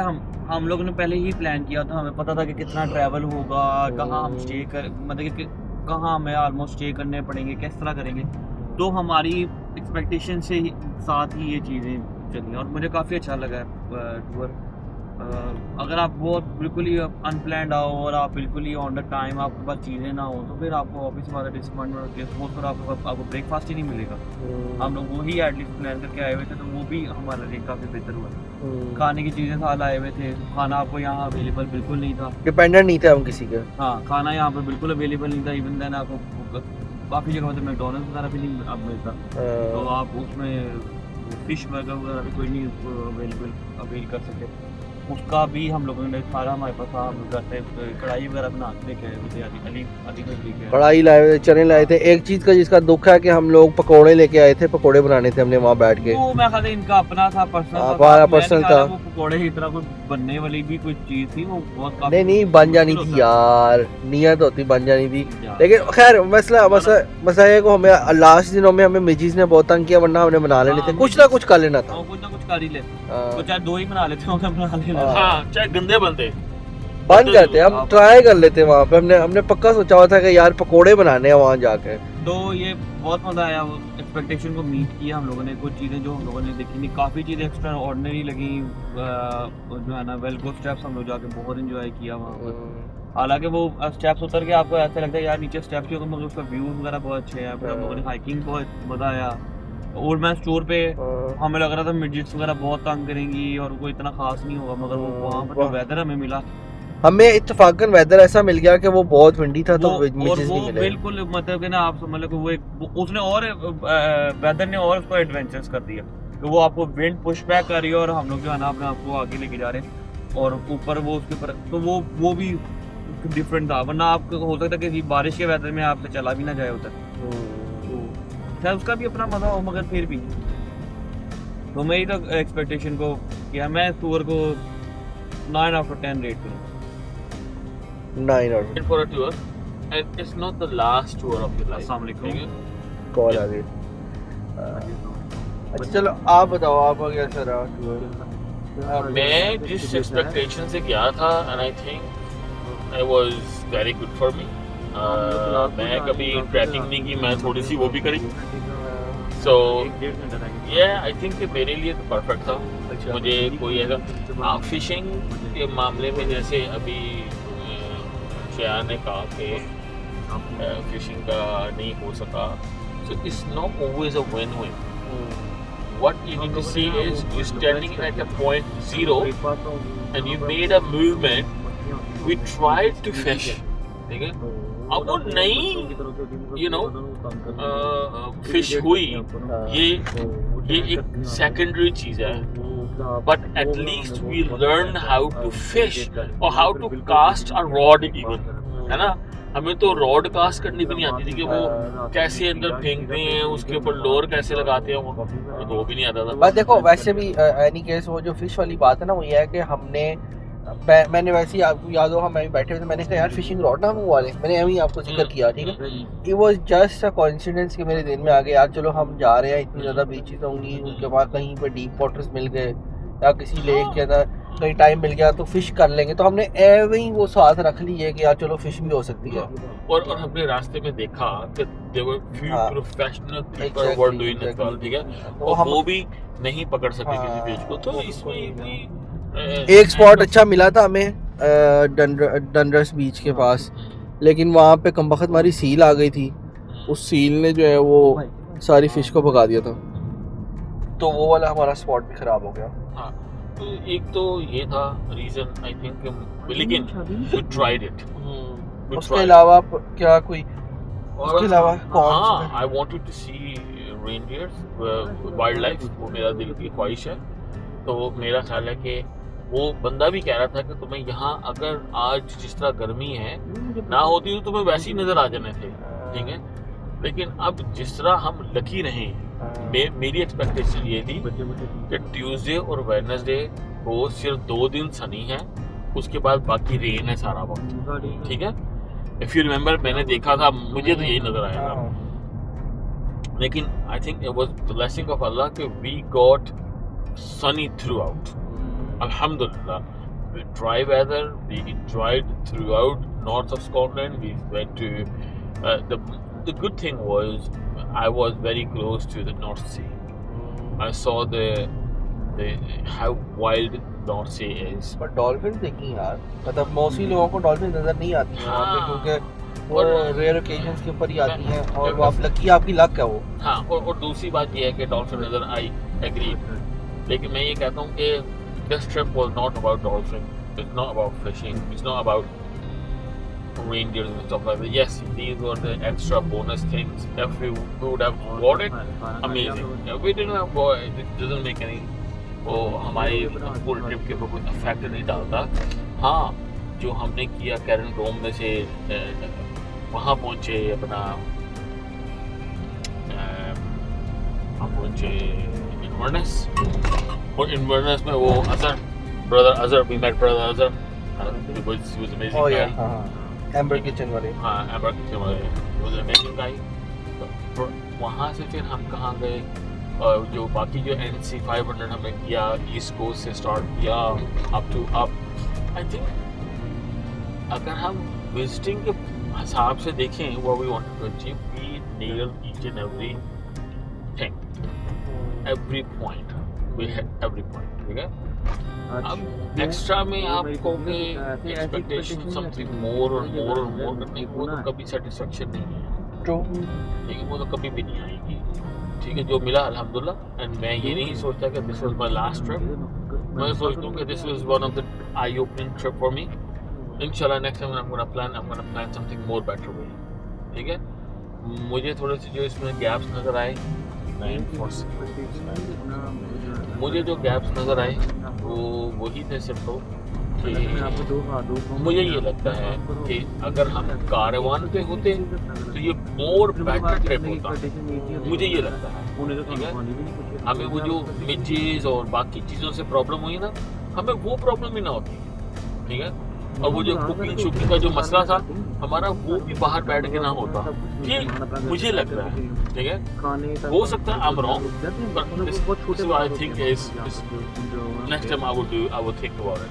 हम लोगों ने पहले ही प्लान किया था। हमें पता था कि कितना ट्रैवल होगा, कहाँ हम स्टे कर, मतलब कि कहाँ हमें ऑलमोस्ट स्टे करने पड़ेंगे, किस तरह करेंगे। तो हमारी एक्सपेक्टेशन से साथ ही ये चीज़ें चली, और मुझे काफ़ी अच्छा लगा टूर। अगर आप बहुत बिल्कुल ही अनप्लान्ड आओ और आप बिल्कुल ही ऑन द टाइम आपके पास चीज़ें ना हो, तो फिर आपको ऑफिस वाला डिसअपॉइंटमेंट होती है, सपोज कर आपको ब्रेकफास्ट ही नहीं मिलेगा। हम लोग वही एटलीस्ट प्लान करके आए हुए थे, तो वो भी हमारे लिए काफ़ी बेहतर हुआ। खाने की चीज़ें साथ आए हुए थे, खाना आपको यहाँ अवेलेबल बिल्कुल नहीं था, डिपेंडेंट नहीं थे हम किसी के। हाँ खाना यहाँ पर बिल्कुल अवेलेबल नहीं था। इवन देन आपको काफ़ी जगह पे मैकडोनल्ड्स वगैरह भी नहीं अब मिलता, तो आप उसमें फिश बर्गर वगैरह भी कोई नहीं अवेल कर सके। उसका भी हम लोगों ने सारा हमारे पास था, हम घर से कढ़ाई वगैरह बना के लेके आए थे। अली कढ़ाई लाए हुए, चने लाए थे। एक चीज़ का जिसका दुख है कि हम लोग पकोड़े लेके आए थे, पकोड़े बनाने थे हमने वहाँ बैठ के। वो मैं कहता इनका अपना था, पर्सनल था। वो पकोड़े की तरह कोई बनने वाली भी कोई चीज़ थी, वो बहुत नहीं बन जानी थी यार, नियत होती बन जानी थी। लेकिन खैर मसला ये को हमें लास्ट दिनों में हमें मिजीज ने बहुत तंग किया, वरना हमने बना लेने थे, कुछ ना कुछ कर लेना था। कुछ ना कुछ कर ही लेते, तो चाहे दो ही बना लेते बना लेना। हाँ चाहे गंदे बनते बन जाते, हम ट्राई कर लेते वहाँ पे। हमने पक्का सोचा हुआ था कि यार पकोड़े बनाने हैं वहाँ जाके। तो ये बहुत मज़ा आया, वो एक्सपेक्टेशन को मीट किया हम लोगों ने। कुछ चीज़ें जो हम लोगों ने देखी नहीं, काफ़ी चीज़ें एक्स्ट्रा ऑर्डिनरी लगी, जो है ना वेलको स्टेप्स हम लोग जाके बहुत इंजॉय किया वहाँ पर। हालांकि वो स्टेप्स उतर के आपको ऐसा लगता है यार नीचे स्टेप्स के मगर उसका व्यूज़ वगैरह बहुत अच्छे हैं। फिर हम लोगों ने हाइकिंग बहुत मज़ा आया। और मैं स्टोर पे हमें लग रहा था मिडजिट्स वगैरह बहुत तंग करेंगी और कोई इतना खास नहीं होगा, मगर वो वहाँ पर जो वेदर हमें मिला, हमें इत्तेफाकन वेदर ऐसा मिल गया कि वो बहुत विंडी था, तो मिडजिट्स नहीं मिले। बिल्कुल मतलब कि ना आप समझ लो कि वो उसने और वेदर ने और उसको एडवेंचरस कर दिया कि वो आपको विंड पुश बैक कर रही है और हम लोग जो है ना अपने आप को आगे लेके जा रहे हैं, और ऊपर वो उसके ऊपर, तो वो भी डिफरेंट था। वरना आपको हो सकता है कि बारिश के वेदर में आपसे चला भी ना जाए उधर, शायद उसका भी अपना मजा हो, मगर फिर भी तो मेरी तो एक्सपेक्टेशन को किया, मैं इस टूर को 9 out of 10 रेट करूँ। 9 out of 10 for a tour, and it's not the last tour of your life. अस्सलाम वालेकुम। कॉल आ गई। अच्छा चलो आप बताओ, आपका कैसा रहा टूर? मैं जिस एक्सपेक्टेशन से गया था, and I think it was very good for me. मैं कभी ट्रैकिंग नहीं की, मैं थोड़ी सी वो भी करी, so yeah, I think कि मेरे लिए तो परफेक्ट था। मुझे कोई ऐसा फिशिंग के मामले में जैसे अभी शयान ने कहा कि फिशिंग का नहीं हो सका, so it's not always a win-win. What you need to see is you're standing at a point 0 and you made a movement. We tried to fish, ठीक है? अब वो नई फिश हुई, ये एक सेकेंडरी चीज है, but at least we learn how to fish और how to cast a rod even, है ना? हमें तो रॉड कास्ट करनी भी नहीं आती थी कि वो कैसे अंदर फेंकते हैं, उसके ऊपर लोअर कैसे लगाते हैं, वो भी नहीं आता था। बस देखो वैसे भी एनी केस वो जो फिश वाली बात है ना, वो ये है कि हमने मैंने वैसे ही आपको याद हो हम अभी बैठे हुए थे, मैंने कहा यार फिशिंग रॉड ना हम वो वाले, मैंने अभी आपको जिक्र किया, ठीक है। It was just a coincidence कि मेरे दिन में आ गया यार चलो हम जा रहे हैं, इतनी ज़्यादा बीचेस होंगी, उनके बाद कहीं पे डीप वाटर्स मिल गए या किसी लेक के अंदर कहीं टाइम मिल गया तो फिश कर लेंगे, तो हमने एवं ही वो साथ रख ली है कि यार चलो फिश भी हो सकती है। और हमने रास्ते में देखा कि देयर वर फ्यू हाँ। Professional people Exactly, were doing it exactly. Well, ठीक है। तो और हम वो भी नहीं पकड़ सके हाँ। किसी फिश को, तो इसमें भी एक स्पॉट अच्छा मिला था हमें डंडरस बीच के पास, लेकिन वहाँ पे कमबख्त हमारी सील आ गई थी, उस सील ने जो है वो सारी फिश को भगा दिया था, तो वो वाला हमारा स्पॉट भी खराब हो गया। हाँ, तो एक तो ये था रीजन आई थिंक, लेकिन वी ट्राइड इट। उसके अलावा क्या कोई उसके अलावा कौन हाँ, I wanted to see reindeers, wildlife, वो मेरा दिल की ख्वाहिश है। तो मेरा ख्याल है कि वो बंदा भी कह रहा था कि तुम्हें यहाँ अगर आज जिस तरह गर्मी है ना होती तो तुम्हें वैसे ही नजर आ जाने थे, ठीक है। लेकिन अब जिस तरह हम लकी रहे हैं, मेरी एक्सपेक्टेशन ये थी कि ट्यूसडे और वेडनेसडे को सिर्फ 2 दिन सनी है, उसके बाद बाकी रेन है सारा वक्त, ठीक है। इफ यू रिमेम्बर मैंने देखा था, मुझे तो यही नजर आया था। लेकिन I think it was the blessing of Allah कि we got sunny throughout, alhamdulillah. We dry weather, we enjoyed throughout north of Scotland. We went to the good thing was I was very close to the North Sea. I saw the how wild North Sea is. पर dolphin देखी यार, मतलब mostly लोगों को dolphin नजर नहीं आती है वहाँ पे, हाँ। क्योंकि वो और- रेयर ओकेजन्स के ऊपर ही आती हैं, और वो आप लकी, आपकी लक है वो। हाँ, और दूसरी बात ये है कि डॉल्फिन नजर आई, एग्री। लेकिन मैं ये कहता हूँ कि this trip was not about dolphin, it's not about fishing, it's not about reindeers and stuff like that. Yes, these were the extra bonus things. If we would have got it, amazing. If we didn't have got it, it doesn't make any, वो हमारी पूरी trip के ऊपर कोई effect नहीं डालता। हाँ, जो हमने किया कैरन डोम में से वहाँ पहुँचे, अपना हम पहुँचे इन्वर्नेस, और इन्वर्नेस में वो brother Azhar, we met brother Azhar, he was amazing Oh guy. yeah, हाँ, एम्बर किचन वाले। हाँ, एम्बर किचन वाले, he was an amazing guy. तो वहाँ से फिर हम कहाँ गए, और जो बाकी जो NC 500 हमने किया, ईस्ट कोस्ट से स्टार्ट किया up to up. I think अगर हम विजिटिंग के हिसाब से देखें what we wanted to achieve, we nailed each and every thing, every point, we hit every point, ठीक है। अब एक्स्ट्रा में आपको एक्सपेक्टेशन समथिंग मोर और मोर और मोर करने की, वो तो कभी सेटिस्फेक्शन नहीं है, ट्रू। ठीक है, वो तो कभी भी नहीं आएगी, ठीक है। जो मिला अल्हम्दुलिल्लाह, एंड मैं ये नहीं सोचता कि this was my last trip, मैं सोचता हूँ कि this was one of the eye opening trip for me. इंशाल्लाह next time I'm gonna plan something more better way, ठीक है। मुझे थोड़े से जो इसमें गैप्स नज़र आए, मुझे जो गैप्स नज़र आए वो वही थे सिर्फ तो कि मुझे ये लगता है कि अगर हम कारवान पे होते तो ये मोर बेटर ट्रिप होता, मुझे ये लगता है, ठीक है। हमें वो जो मिचेज और बाकी चीज़ों से प्रॉब्लम हुई ना, हमें वो प्रॉब्लम ही ना होती, ठीक है। और वो जो कुकिंग शुकिंग का जो मसला था हमारा, वो भी बाहर बैठ के ना होता, ये मुझे लग रहा है, ठीक है। हो सकता है I'm wrong, but this is what I think is next time I would think about it.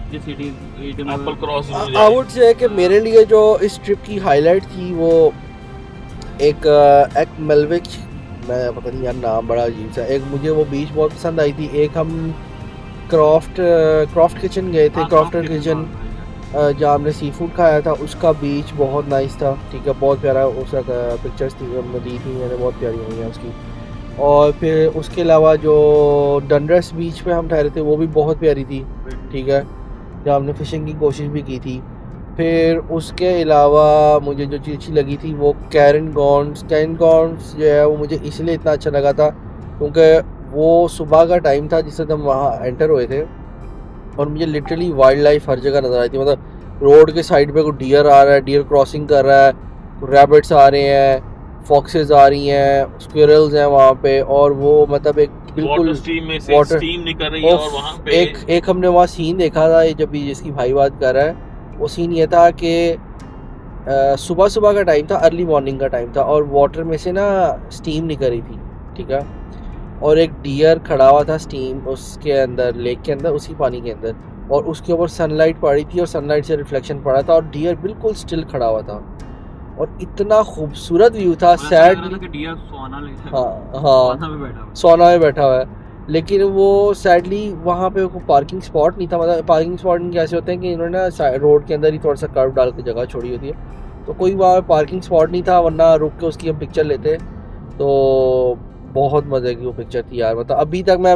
Apple Cross I would say कि मेरे लिए जो इस ट्रिप की हाईलाइट थी वो एक मेलविच, मैं पता नहीं यार नाम बड़ा अजीब सा, एक मुझे वो बीच बहुत पसंद आई थी। एक हम क्रॉफ्ट किचन गए थे, क्रॉफ्टर किचन जहाँ हमने सी फूड खाया था, उसका बीच बहुत नाइस था, ठीक है, बहुत प्यारा। उसका पिक्चर्स थी हमने दी थी, मैंने बहुत प्यारी हुई हैं उसकी। और फिर उसके अलावा जो डंडरस बीच पे हम ठहरे थे वो भी बहुत प्यारी थी, ठीक है, जहाँ हमने फ़िशिंग की कोशिश भी की थी। फिर उसके अलावा मुझे जो चीज़ अच्छी लगी थी वो कैरन गॉन्स जो है वो मुझे इसलिए इतना अच्छा लगा था क्योंकि वो सुबह का टाइम था जिस हम वहाँ एंटर हुए थे, और मुझे लिटरली वाइल्ड लाइफ हर जगह नज़र आई थी। मतलब रोड के साइड पे कोई डियर आ रहा है, डियर क्रॉसिंग कर रहा है, रैबिट्स आ रहे हैं, फॉक्सेस आ रही हैं, स्क्विरल्स हैं वहाँ पे, और वो मतलब एक बिल्कुल वाटर स्ट्रीम में से water- स्टीम निकल रही है और वहाँ पे एक हमने वहाँ सीन देखा था, ये जब भी जिसकी भाई बात कर रहा है, वो सीन ये था कि सुबह सुबह का टाइम था, अर्ली मॉर्निंग का टाइम था, और वाटर में से ना स्टीम निकल रही थी, ठीक है, और एक डियर खड़ा हुआ था स्टीम उसके अंदर, लेक के अंदर, उसी पानी के अंदर, और उसके ऊपर सनलाइट पड़ी थी और सनलाइट से रिफ्लेक्शन पड़ा था, और डियर बिल्कुल स्टिल खड़ा हुआ था, और इतना खूबसूरत व्यू था। सैडली हाँ सोना में बैठा हुआ है, लेकिन वो सैडली वहाँ पे कोई पार्किंग स्पॉट नहीं था। मतलब पार्किंग स्पॉट कैसे होते हैं कि इन्होंने ना रोड के अंदर ही थोड़ा सा कर्व डाल के जगह छोड़ी होती है, तो कोई वहाँ पार्किंग स्पॉट नहीं था, वरना रुक के उसकी हम पिक्चर लेते। तो बहुत मज़े की वो पिक्चर थी यार। मतलब अभी तक मैं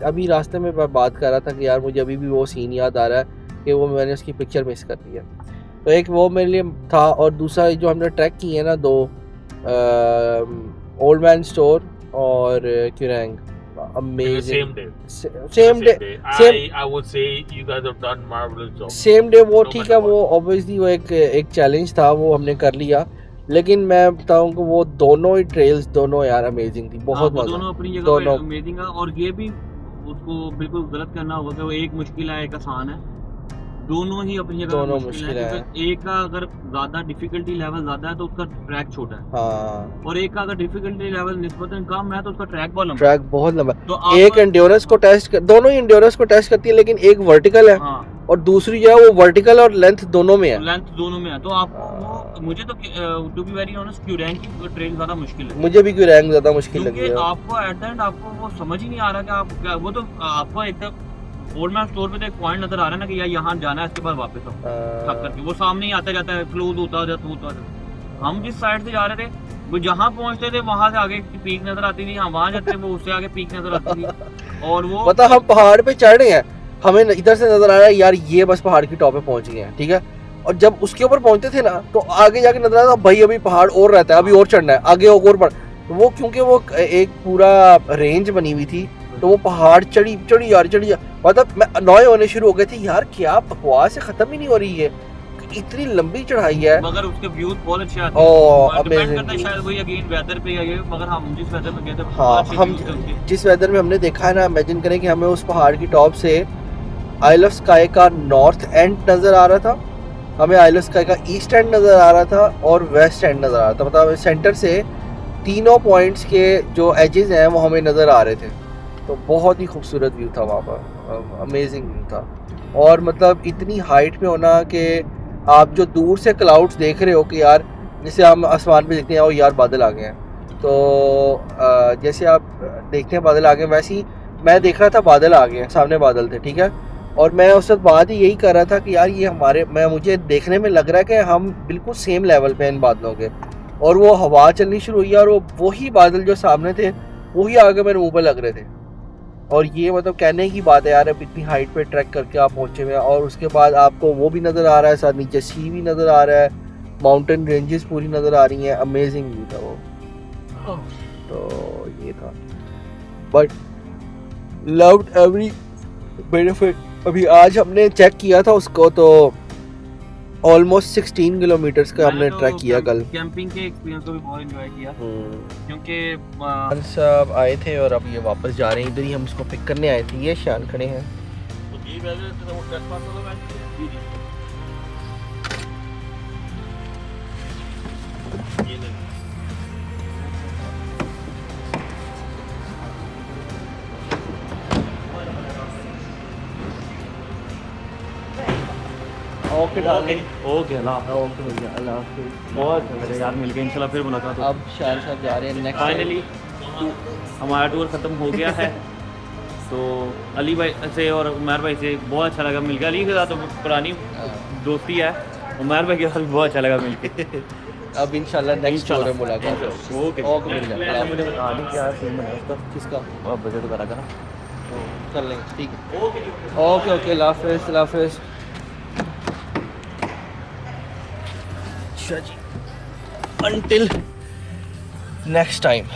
अभी रास्ते में बात कर रहा था कि यार मुझे अभी भी वो सीन याद आ रहा है कि वो मैंने उसकी पिक्चर मिस कर दी है। तो एक वो मेरे लिए था, और दूसरा जो हमने ट्रैक की है ना, 2 ओल्ड मैन स्टोर और क्यूरेंग, same day. Same day I would say you guys have done marvelous job. Same day वो No ठीक matter है, what. वो ऑब्वियसली वो एक चैलेंज था, वो हमने कर लिया, लेकिन मैं बताऊं कि वो दोनों ही ट्रेल्स दोनों यार अमेजिंग थी, बहुत मजा। दोनों अपनी जगह दोनों। पे अमेजिंग है, और ये भी उसको बिल्कुल गलत करना होगा कि वो एक मुश्किल है एक आसान है, दोनों ही अपनी जगह दोनों मुश्किल मुश्किल है, है। क्योंकि एक का अगर ज्यादा डिफिकल्टी लेवल ज्यादा है तो उसका ट्रैक छोटा है, हाँ, और एक का अगर डिफिकल्टी लेवल निस्बतन कम है तो उसका ट्रैक बहुत लंबा है। ट्रैक बहुत लंबा। तो आप एक एंड्योरेंस को दोनों ही एंड्योरेंस को टेस्ट करती है, लेकिन एक वर्टिकल है हाँ और दूसरी जो है वो वर्टिकल और लेंथ दोनों में है। लेंथ दोनों में है, तो आपको वो मुझे तो टू बी वेरी ऑनेस्ट क्यूरेंग की ट्रेल ज्यादा मुश्किल है, मुझे भी क्यूरेंग ज्यादा मुश्किल लगी क्योंकि है। आपको एट द एंड आपको वो समझ ही नहीं आ रहा कि आप क्या, वो तो आपको एकदम ओल्ड मैन स्टोर पे तो एक पॉइंट नजर आ रहा है ना कि यार यहाँ जाना है, इसके बाद वापस आओ थक करके, वो सामने ही आता जाता है, क्लोज होता जाता। हम जिस साइड से जा रहे थे वो जहाँ पहुँचते थे वहां से आगे की पीक नजर आती थी, हम वहाँ जाते थे वो उससे आगे पीक नजर आती थी, और वो पता हम पहाड़ पे चढ़ रहे हैं, हमें इधर से नजर आ रहा है यार ये बस पहाड़ की टॉप पे पहुंच गए हैं, ठीक है, और जब उसके ऊपर पहुंचते थे ना तो आगे जाके नजर आता भाई अभी पहाड़ और रहता है, अभी और चढ़ना है, आगे और बढ़। वो क्योंकि वो एक पूरा रेंज बनी हुई थी, तो वो पहाड़ चढ़ी मतलब मैं नॉय होने शुरू हो गए थे यार, क्या बकवास है, खत्म ही नहीं हो रही है, इतनी लंबी चढ़ाई है। मगर उसके व्यूज बहुत अच्छे आते ओह, हैं, डिपेंड amazing करता है शायद वही अगेन वेदर पे या ये, मगर हम जिस वेदर में गए थे हाँ, बहुत अच्छे हम views थे उसके। जिस वेदर में हमने देखा है ना, इमेजिन करें कि हमें उस पहाड़ की टॉप से आइल ऑफ स्काई का नॉर्थ एंड नज़र आ रहा था, हमें आइल ऑफ स्काई का ईस्ट एंड नज़र आ रहा था, और वेस्ट एंड नज़र आ रहा था। मतलब सेंटर से तीनों पॉइंट्स के जो एजेस हैं वो हमें नज़र आ रहे थे। तो बहुत ही खूबसूरत व्यू था वहाँ पर, अमेजिंग व्यू था। और मतलब इतनी हाइट पे होना कि आप जो दूर से क्लाउड्स देख रहे हो कि यार जैसे हम आसमान पे देखते हैं और यार बादल आ गए हैं, तो जैसे आप देखते हैं बादल आ गए, वैसे ही मैं देख रहा था बादल आ गए हैं, सामने बादल थे, ठीक है, और मैं उस वक्त बात ही यही कर रहा था कि यार ये मुझे देखने में लग रहा है कि हम बिल्कुल सेम लेवल पे इन बादलों के, और वो हवा चलनी शुरू हुई और वो वही बादल जो सामने थे वही आगे मेरे मुँह पर लग रहे थे। और ये मतलब कहने की बात है यार, अब इतनी हाइट पे ट्रैक करके आप पहुँचे हुए हैं, और उसके बाद आपको वो भी नज़र आ रहा है, साथ नीचे सी भी नज़र आ रहा है, माउंटेन रेंजेस पूरी नज़र आ रही हैं, अमेजिंग व्यू था वो। तो ये था, बट लव्ड एवरी बेनिफिट। अभी आज हमने चेक किया था उसको, तो ऑलमोस्ट 16 किलोमीटर्स का हमने ट्रैक किया कल। कैंपिंग के एक्सपीरियंस को भी बहुत एंजॉय किया, क्योंकि सब आए थे और अब ये वापस जा रहे हैं, इधर ही हम उसको पिक करने आए थे। ये शान खड़े हैं, तो ये वजह से वो ट्रेसपास वाला मैच है। ये नहीं ओके डार्लिंग, ओके अल्लाह ओके भैया, अल्लाह हाफिज़। बहुत अच्छा लगा यार मिलके, इंशाल्लाह फिर मुलाकात होगी। अब शान साहब जा रहे हैं नेक्स्ट फाइनली हमारा टूर ख़त्म हो गया है। तो अली भाई से और उमर भाई से बहुत अच्छा लगा मिलकर, अली के साथ तो पुरानी दोस्ती है, उमर भाई के साथ भी बहुत अच्छा लगा मिलके। अब इंशाल्लाह नेक्स्ट टूर में मुलाकात होगी। ओके ओके भैया, मुझे बता दें क्या सीन बना उसका, किसका बहुत बजट करा करा। कर लेंगे, ठीक है, ओके ओके, अल्लाह हाफिज़, अल्लाह हाफिज़। अच्छा जी, until next time.